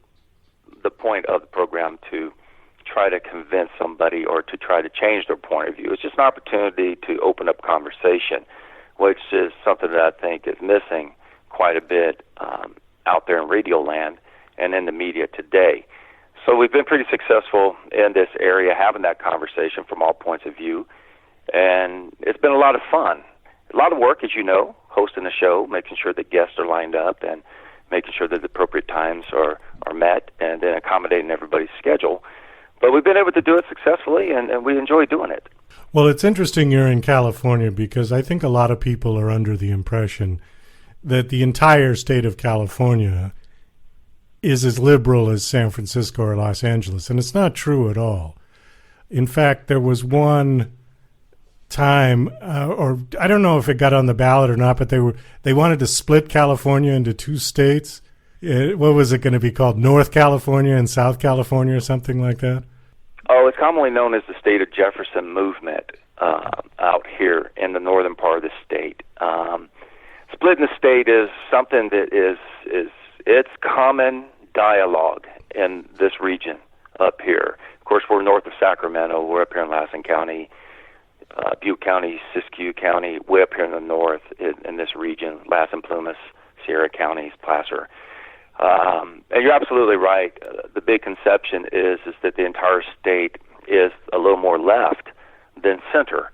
the point of the program to try to convince somebody or to try to change their point of view. It's just an opportunity to open up conversation, which is something that I think is missing quite a bit out there in radio land and in the media today. So we've been pretty successful in this area having that conversation from all points of view, and it's been a lot of fun. A lot of work, as you know, hosting a show, making sure that guests are lined up and making sure that the appropriate times are met, and then accommodating everybody's schedule. But we've been able to do it successfully, and we enjoy doing it. Well, it's interesting you're in California, because I think a lot of people are under the impression that the entire state of California is as liberal as San Francisco or Los Angeles, and it's not true at all. In fact, there was one time, or I don't know if it got on the ballot or not, but they wanted to split California into two states. What was it going to be called? North California and South California or something like that? Oh, it's commonly known as the State of Jefferson movement out here in the northern part of the state. Splitting the state is something that it's common dialogue in this region up here. Of course, we're north of Sacramento. We're up here in Lassen County, Butte County, Siskiyou County, way up here in the north in this region, Lassen, Plumas, Sierra counties, Placer. And you're absolutely right. The big conception is that the entire state is a little more left than center.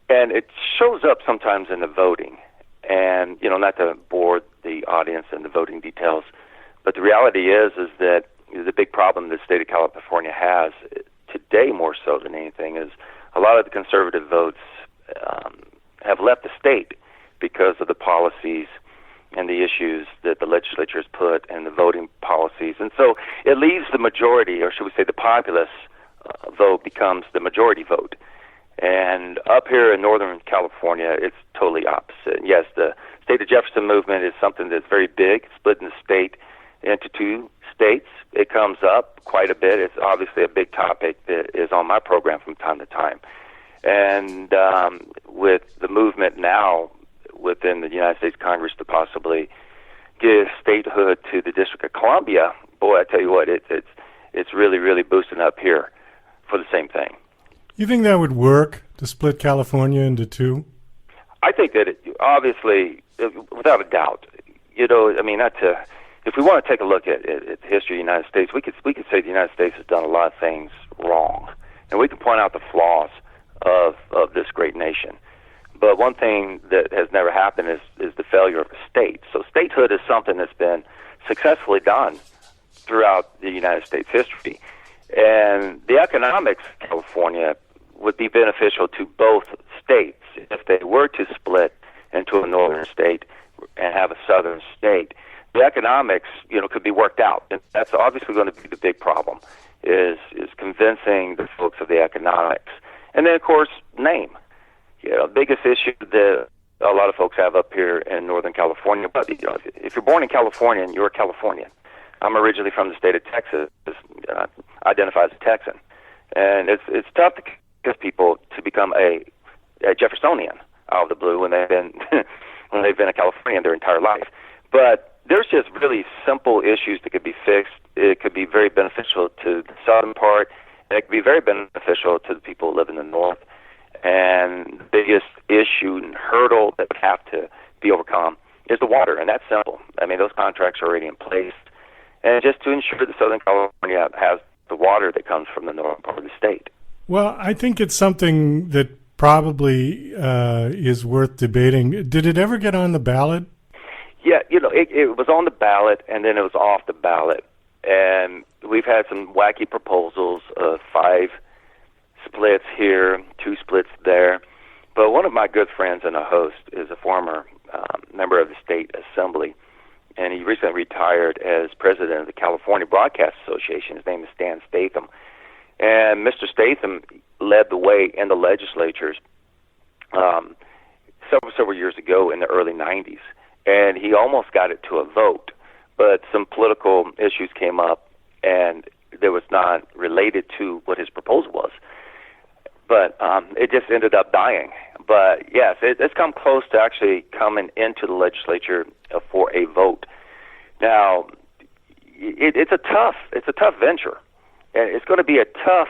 And it shows up sometimes in the voting. And, not to bore the audience in the voting details, but the reality is that the big problem the state of California has today, more so than anything, is a lot of the conservative votes have left the state because of the policies and the issues that the legislature has put and the voting policies. And so it leaves the majority, or should we say the populace vote becomes the majority vote. And up here in Northern California, it's totally opposite. Yes, the State of Jefferson movement is something that's very big, splitting the state into two states. It comes up quite a bit. It's obviously a big topic that is on my program from time to time. And with the movement now within the United States Congress to possibly give statehood to the District of Columbia, boy, I tell you what, it's really, really boosting up here for the same thing. You think that would work, to split California into two? I think that obviously, without a doubt, if we want to take a look at the history of the United States, we could say the United States has done a lot of things wrong, and we can point out the flaws of this great nation. But one thing that has never happened is the failure of a state. So statehood is something that's been successfully done throughout the United States history. And the economics of California would be beneficial to both states if they were to split into a northern state and have a southern state. The economics, could be worked out. And that's obviously going to be the big problem, is convincing the folks of the economics. And then, of course, name. The biggest issue that a lot of folks have up here in Northern California, but if you're born in California and you're a Californian, I'm originally from the state of Texas, identify as a Texan, and it's tough to get people to become a Jeffersonian out of the blue when they've been a Californian their entire life. But there's just really simple issues that could be fixed. It could be very beneficial to the southern part, and it could be very beneficial to the people who live in the north. And the biggest issue and hurdle that would have to be overcome is the water, and that's simple. Those contracts are already in place, and just to ensure that Southern California has the water that comes from the northern part of the state. Well, I think it's something that probably is worth debating. Did it ever get on the ballot? Yeah, it was on the ballot, and then it was off the ballot. And we've had some wacky proposals of 5 splits here, 2 splits there. But one of my good friends and a host is a former member of the state assembly, and he recently retired as president of the California Broadcast Association. His name is Stan Statham. And Mr. Statham led the way in the legislatures several years ago in the early 90s. And he almost got it to a vote, but some political issues came up, and there was not related to what his proposal was. But it just ended up dying. But yes, it's come close to actually coming into the legislature for a vote. Now, it's a tough venture. And it's going to be a tough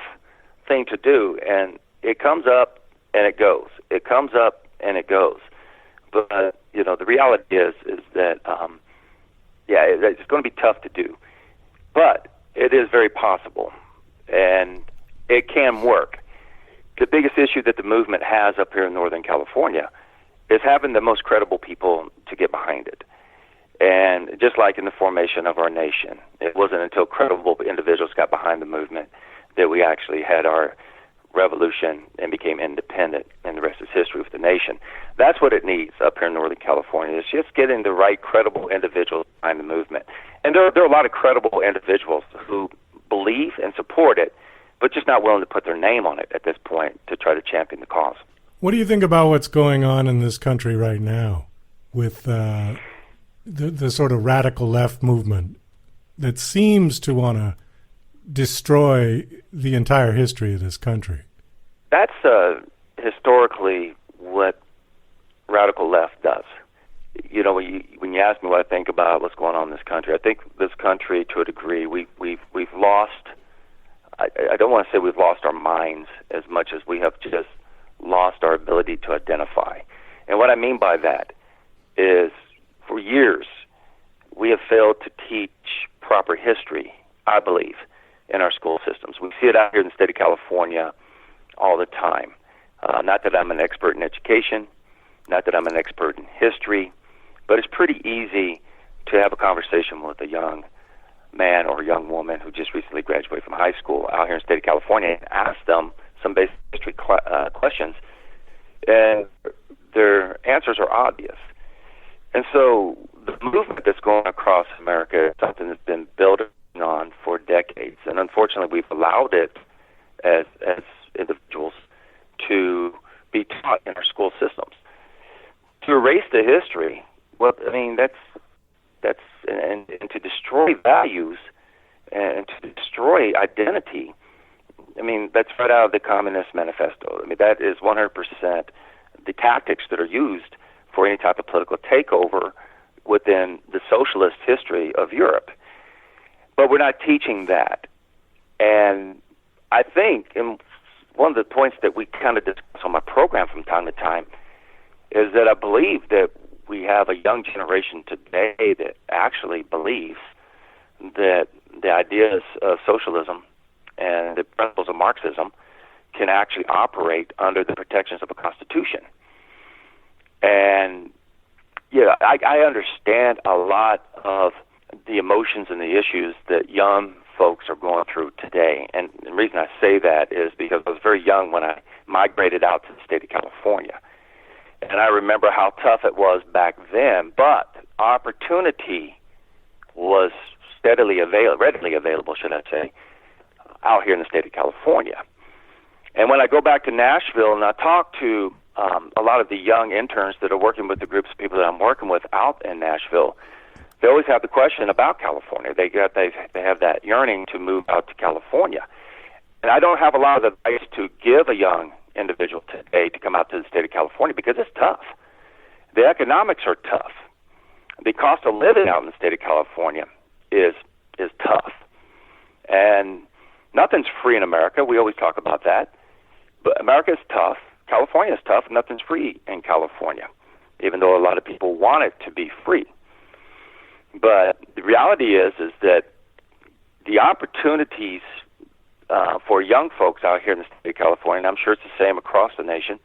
thing to do, and it comes up and it goes. It comes up and it goes. But, you know, the reality is that, it's going to be tough to do. But it is very possible, and it can work. The biggest issue that the movement has up here in Northern California is having the most credible people to get behind it. And just like in the formation of our nation, it wasn't until credible individuals got behind the movement that we actually had our revolution and became independent, and the rest is history with the nation. That's what it needs up here in Northern California, is just getting the right credible individuals behind the movement. And there are a lot of credible individuals who believe and support it, but just not willing to put their name on it at this point to try to champion the cause. What do you think about what's going on in this country right now with the sort of radical left movement that seems to want to destroy the entire history of this country? That's historically what radical left does. You know, when you ask me what I think about what's going on in this country, I think this country, to a degree, we've lost. I don't want to say we've lost our minds as much as we have just lost our ability to identify. And what I mean by that is, for years, we have failed to teach proper history, I believe, in our school systems. We see it out here in the state of California all the time. Not that I'm an expert in education, not that I'm an expert in history, but it's pretty easy to have a conversation with a young man or a young woman who just recently graduated from high school out here in the state of California and ask them some basic history questions, and their answers are obvious. And so the movement that's going across America is something that's been building on for decades, and unfortunately we've allowed it as individuals to be taught in our school systems. To erase the history, well, I mean, that's and to destroy values and to destroy identity, I mean, that's right out of the Communist Manifesto. I mean, that is 100% the tactics that are used for any type of political takeover within the socialist history of Europe. But we're not teaching that. And I think, and one of the points that we kind of discuss on my program from time to time, is that I believe that we have a young generation today that actually believes that the ideas of socialism and the principles of Marxism can actually operate under the protections of a constitution. And yeah, I understand a lot of the emotions and the issues that young folks are going through today. And the reason I say that is because I was very young when I migrated out to the state of California. And I remember how tough it was back then, but opportunity was readily available, should I say, out here in the state of California. And when I go back to Nashville and I talk to a lot of the young interns that are working with the groups of people that I'm working with out in Nashville, they always have the question about California. They have that yearning to move out to California. And I don't have a lot of advice to give a young individual today to come out to the state of California because it's tough. The economics are tough. The cost of living out in the state of California is tough. And nothing's free in America. We always talk about that. But America is tough. California is tough. Nothing's free in California, even though a lot of people want it to be free. But the reality is that the opportunities for young folks out here in the state of California, and I'm sure it's the same across the nation,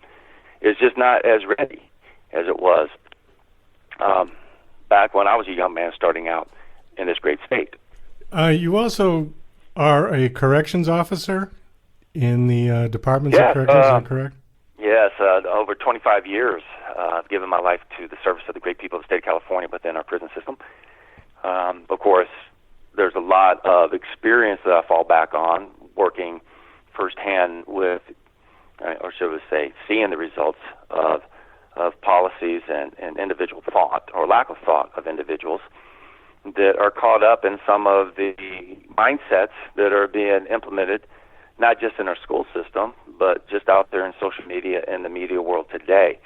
is just not as ready as it was back when I was a young man starting out in this great state. You also are a corrections officer in the Departments of Corrections, is that correct? Yes, over 25 years I've given my life to the service of the great people of the state of California within our prison system. Of course, there's a lot of experience that I fall back on working firsthand with, or should we say, seeing the results of policies and individual thought or lack of thought of individuals that are caught up in some of the mindsets that are being implemented, not just in our school system, but just out there in social media and the media world today.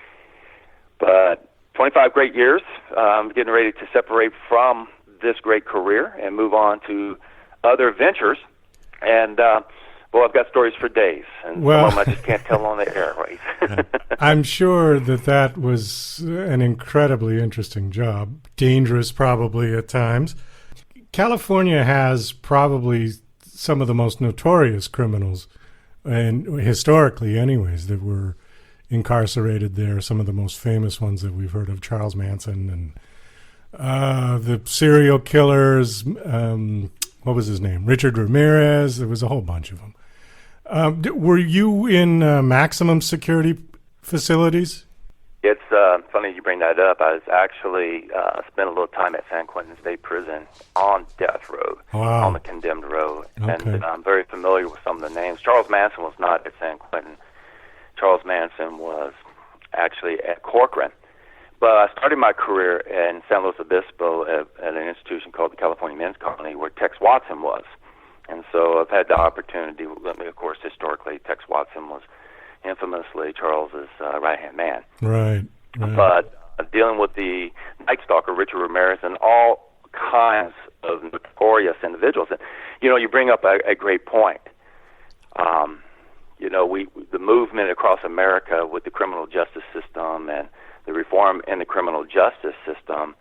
But 25 great years. I'm getting ready to separate from this great career and move on to other ventures. And, well, I've got stories for days, and some of them I just can't tell on the airways. I'm sure that was an incredibly interesting job, dangerous probably at times. California has probably some of the most notorious criminals, and historically anyways, that were incarcerated there. Some of the most famous ones that we've heard of, Charles Manson and the serial killers, what was his name? Richard Ramirez. There was a whole bunch of them. Were you in maximum security facilities? It's funny you bring that up. I was actually spent a little time at San Quentin State Prison on death row, on the condemned row, and I'm very familiar with some of the names. Charles Manson was not at San Quentin. Charles Manson was actually at Corcoran. But I started my career in San Luis Obispo at an institution called the California Men's Colony, where Tex Watson was. And so I've had the opportunity, of course, historically, Tex Watson was infamously Charles's right-hand man. Right. But dealing with the Night Stalker, Richard Ramirez, and all kinds of notorious individuals. And, you bring up a great point. The movement across America with the criminal justice system and the reform in the criminal justice system,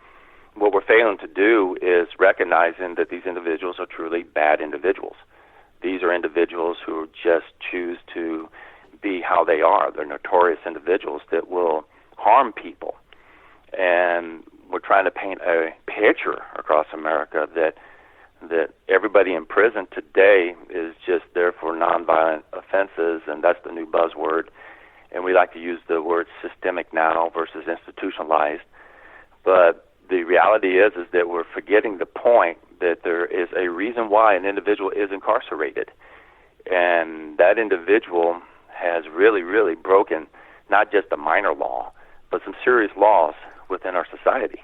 what we're failing to do is recognizing that these individuals are truly bad individuals. These are individuals who just choose to be how they are. They're notorious individuals that will harm people. And we're trying to paint a picture across America that everybody in prison today is just there for nonviolent offenses, and that's the new buzzword. And we like to use the word systemic now versus institutionalized. But the reality is that we're forgetting the point that there is a reason why an individual is incarcerated. And that individual has really, really broken not just a minor law, but some serious laws within our society.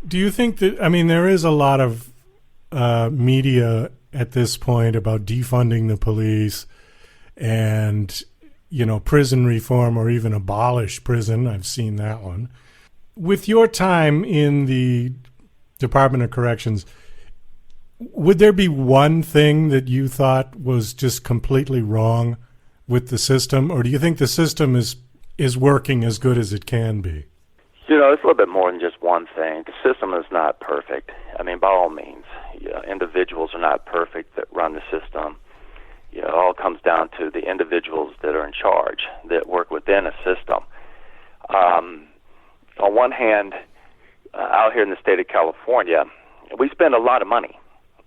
Do you think that, there is a lot of media at this point about defunding the police and, prison reform, or even abolish prison. I've seen that one. With your time in the Department of Corrections, would there be one thing that you thought was just completely wrong with the system, or do you think the system is working as good as it can be? It's a little bit more than just one thing. The system is not perfect. By all means, individuals are not perfect that run the system. It all comes down to the individuals that are in charge, that work within a system. On one hand, out here in the state of California, we spend a lot of money,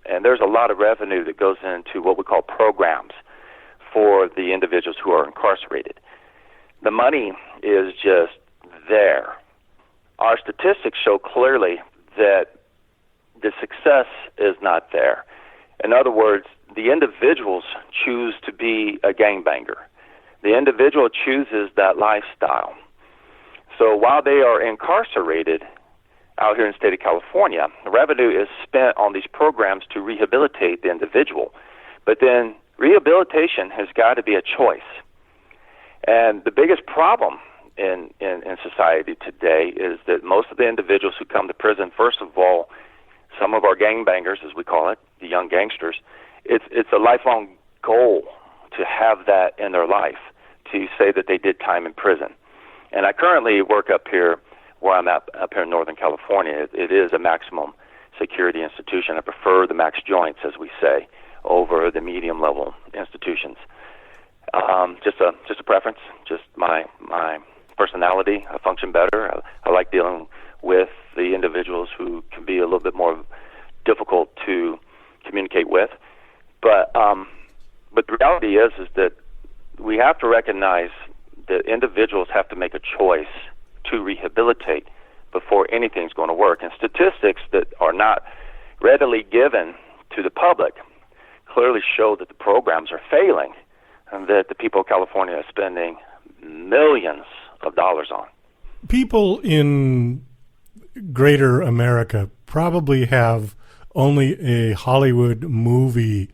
and there's a lot of revenue that goes into what we call programs for the individuals who are incarcerated. The money is just there. Our statistics show clearly that the success is not there. In other words, the individuals choose to be a gangbanger. The individual chooses that lifestyle. So while they are incarcerated out here in the state of California, the revenue is spent on these programs to rehabilitate the individual. But then rehabilitation has got to be a choice. And the biggest problem in society today is that most of the individuals who come to prison, first of all, some of our gangbangers, as we call it, the young gangsters, it's a lifelong goal to have that in their life, to say that they did time in prison. And I currently work up here where I'm at, up here in Northern California. It is a maximum security institution. I prefer the max joints, as we say, over the medium-level institutions. Just a preference, just my personality. I function better. I like dealing with the individuals who can be a little bit more difficult to communicate with. But the reality is that we have to recognize that individuals have to make a choice to rehabilitate before anything's going to work. And statistics that are not readily given to the public clearly show that the programs are failing and that the people of California are spending millions of dollars on. People in greater America probably have only a Hollywood movie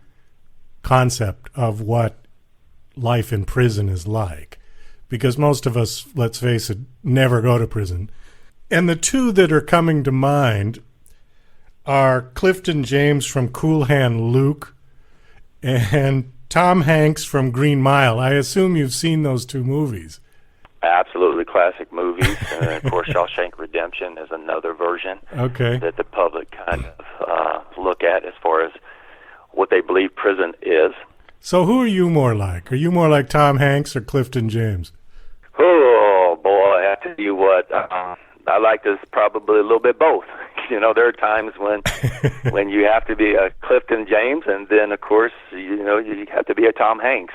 concept of what life in prison is like, because most of us, let's face it, never go to prison. And the two that are coming to mind are Clifton James from Cool Hand Luke and Tom Hanks from Green Mile. I assume you've seen those two movies. Absolutely classic movies. And of course, Shawshank Redemption is another version that the public kind of look at as far as what they believe prison is. So who are you more like? Are you more like Tom Hanks or Clifton James? Oh, boy, I tell you what, I like this probably a little bit both. You know, there are times when you have to be a Clifton James, and then, of course, you have to be a Tom Hanks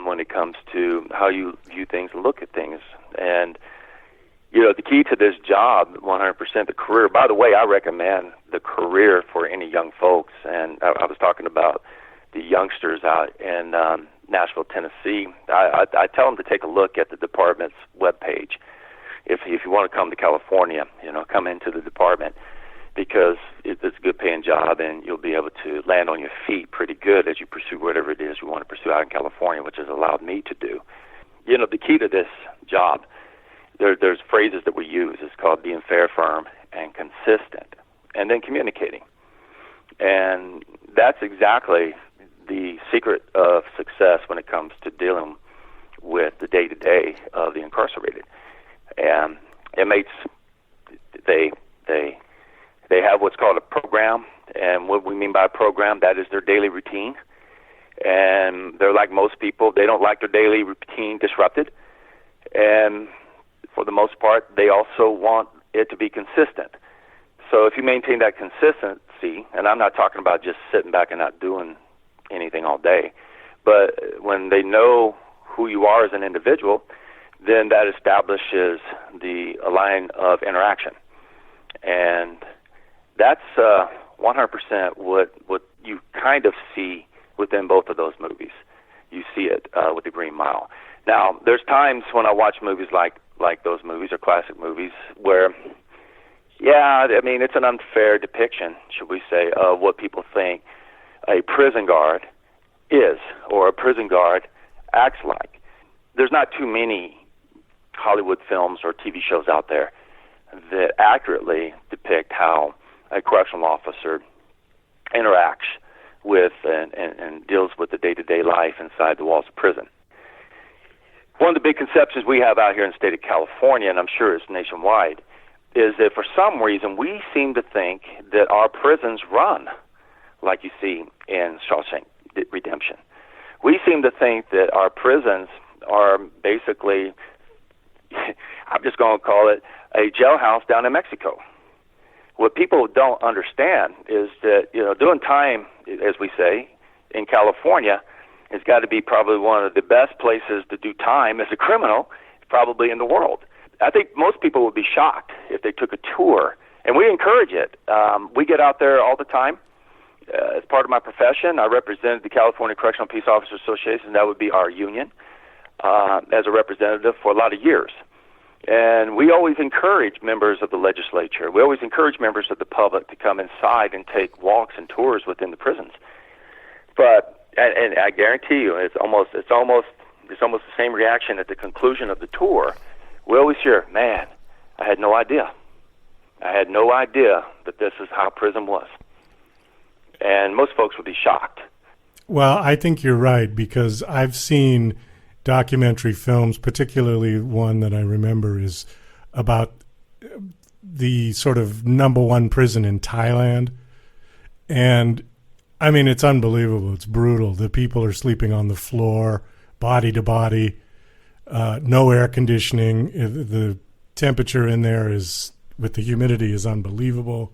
when it comes to how you view things and look at things. And, the key to this job, 100% the career. By the way, I recommend the career for any young folks. And I was talking about the youngsters out in Nashville, Tennessee. I tell them to take a look at the department's webpage. If you want to come to California, come into the department, because it's a good paying job, and you'll be able to land on your feet pretty good as you pursue whatever it is you want to pursue out in California, which has allowed me to do. The key to this job, there's phrases that we use. It's called being fair, firm, and consistent, and then communicating. And that's exactly the secret of success when it comes to dealing with the day-to-day of the incarcerated. And inmates, they have what's called a program, and what we mean by a program, that is their daily routine. And they're like most people, they don't like their daily routine disrupted. And for the most part, they also want it to be consistent. So if you maintain that consistency, and I'm not talking about just sitting back and not doing anything all day, but when they know who you are as an individual, then that establishes the line of interaction. And that's 100% what you kind of see within both of those movies. You see it with The Green Mile. Now, there's times when I watch movies like those movies or classic movies where, it's an unfair depiction, should we say, of what people think a prison guard is or a prison guard acts like. There's not too many Hollywood films or TV shows out there that accurately depict how a correctional officer interacts with and deals with the day-to-day life inside the walls of prison. One of the big conceptions we have out here in the state of California, and I'm sure it's nationwide, is that for some reason we seem to think that our prisons run like you see in Shawshank Redemption. We seem to think that our prisons are basically, I'm just going to call it a jailhouse down in Mexico. What people don't understand is that, doing time, as we say, in California has got to be probably one of the best places to do time as a criminal, probably in the world. I think most people would be shocked if they took a tour, and we encourage it. We get out there all the time. As part of my profession, I represented the California Correctional Peace Officers Association. That would be our union, as a representative for a lot of years. And we always encourage members of the legislature. We always encourage members of the public to come inside and take walks and tours within the prisons. But and I guarantee you, it's almost the same reaction at the conclusion of the tour. We always hear, "Man, I had no idea. I had no idea that this is how prison was." And most folks would be shocked. Well, I think you're right, because I've seen documentary films, particularly one that I remember is about the sort of number one prison in Thailand. And it's unbelievable. It's brutal. The people are sleeping on the floor, body to body, no air conditioning. The temperature in there is, with the humidity, is unbelievable.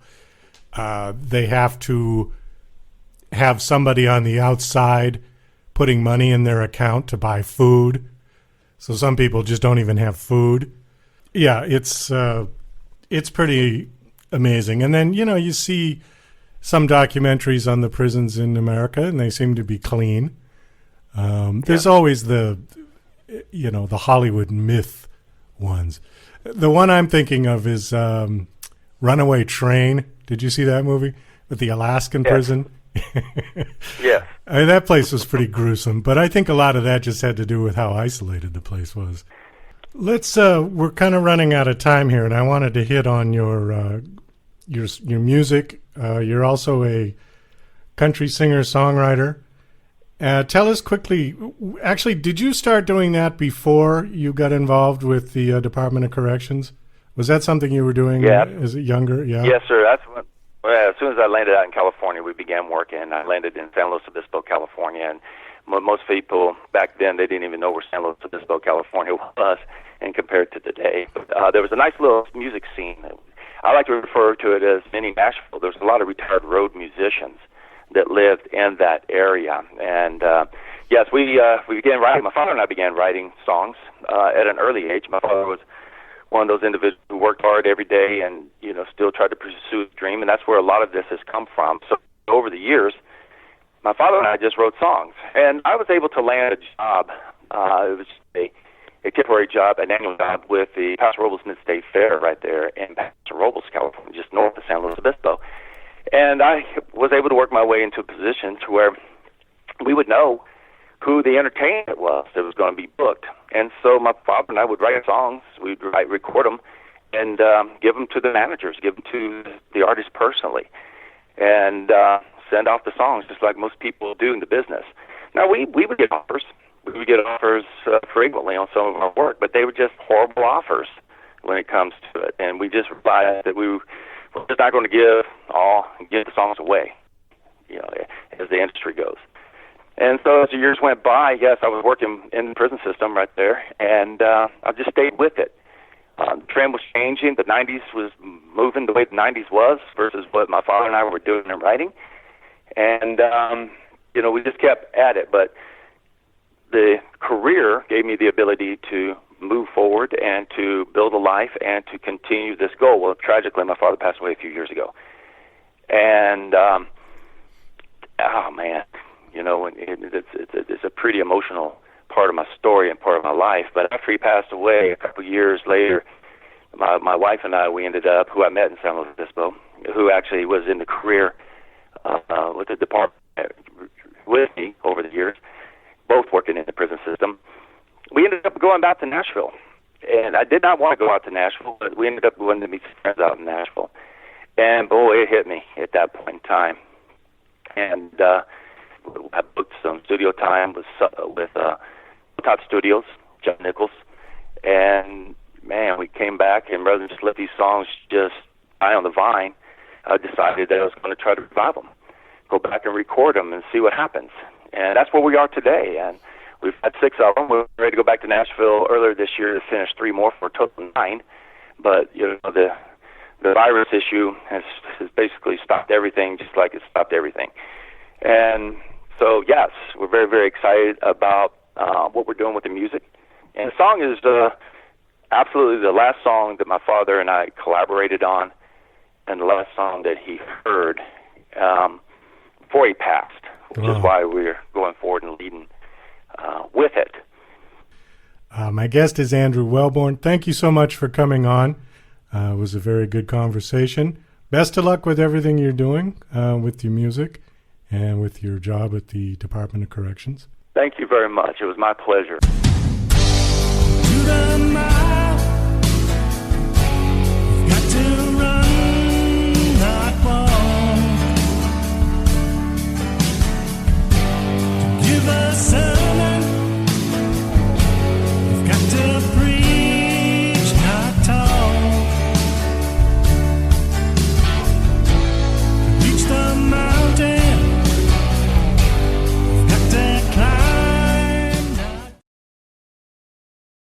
They have to have somebody on the outside putting money in their account to buy food. So some people just don't even have food. Yeah, it's pretty amazing. And then, you see some documentaries on the prisons in America, and they seem to be clean. There's always the Hollywood myth ones. The one I'm thinking of is Runaway Train. Did you see that movie with the Alaskan prison? Yeah. That place was pretty gruesome, but I think a lot of that just had to do with how isolated the place was. We're kind of running out of time here, and I wanted to hit on your music. You're also a country singer-songwriter. Tell us quickly, actually, did you start doing that before you got involved with the Department of Corrections? Was that something you were doing as a younger? Yeah. Yes, sir. That's when, as soon as I landed out in California, we began working. I landed in San Luis Obispo, California, and most people back then, they didn't even know where San Luis Obispo, California was, and compared to today. But, there was a nice little music scene. I like to refer to it as mini Nashville. There's a lot of retired road musicians that lived in that area. And yes, we began writing. My father and I began writing songs at an early age. My father was one of those individuals who worked hard every day and, still tried to pursue his dream, and that's where a lot of this has come from. So over the years, my father and I just wrote songs, and I was able to land a job. It was a temporary job, an annual job with the Paso Robles Mid-State Fair right there in Paso Robles, California, just north of San Luis Obispo. And I was able to work my way into a position to where we would know who the entertainment was that was going to be booked. And so my father and I would write songs, we'd record them, and give them to the managers, give them to the artist personally, and send off the songs just like most people do in the business. Now, we would get offers. We would get offers frequently on some of our work, but they were just horrible offers when it comes to it. And we just realized that we're just not going to give the songs away, as the industry goes. And so as the years went by, yes, I was working in the prison system right there, and I just stayed with it. The trend was changing. The 90s was moving the way the 90s was versus what my father and I were doing in writing. And, we just kept at it. But the career gave me the ability to move forward and to build a life and to continue this goal. Well, tragically, my father passed away a few years ago. And, it's a pretty emotional part of my story and part of my life. But after he passed away, a couple of years later, my wife and I, we ended up, who I met in San Luis Obispo, who actually was in the career with the department with me over the years, both working in the prison system. We ended up going back to Nashville. And I did not want to go out to Nashville, but we ended up going to meet some friends out in Nashville. And, boy, it hit me at that point in time. And I booked some studio time with Top Studios, John Nichols. And, man, we came back, and rather than just let these songs just die on the vine, I decided that I was going to try to revive them, go back and record them and see what happens. And that's where we are today. And we've had 6 of them. We're ready to go back to Nashville earlier this year to finish 3 more for a total of 9. But, the virus issue has basically stopped everything just like it stopped everything. And so, yes, we're very, very excited about what we're doing with the music. And the song is absolutely the last song that my father and I collaborated on and the last song that he heard before he passed, which is why we're going forward and leading with it. My guest is Andrew Wellborn. Thank you so much for coming on. It was a very good conversation. Best of luck with everything you're doing with your music and with your job at the Department of Corrections. Thank you very much. It was my pleasure. To the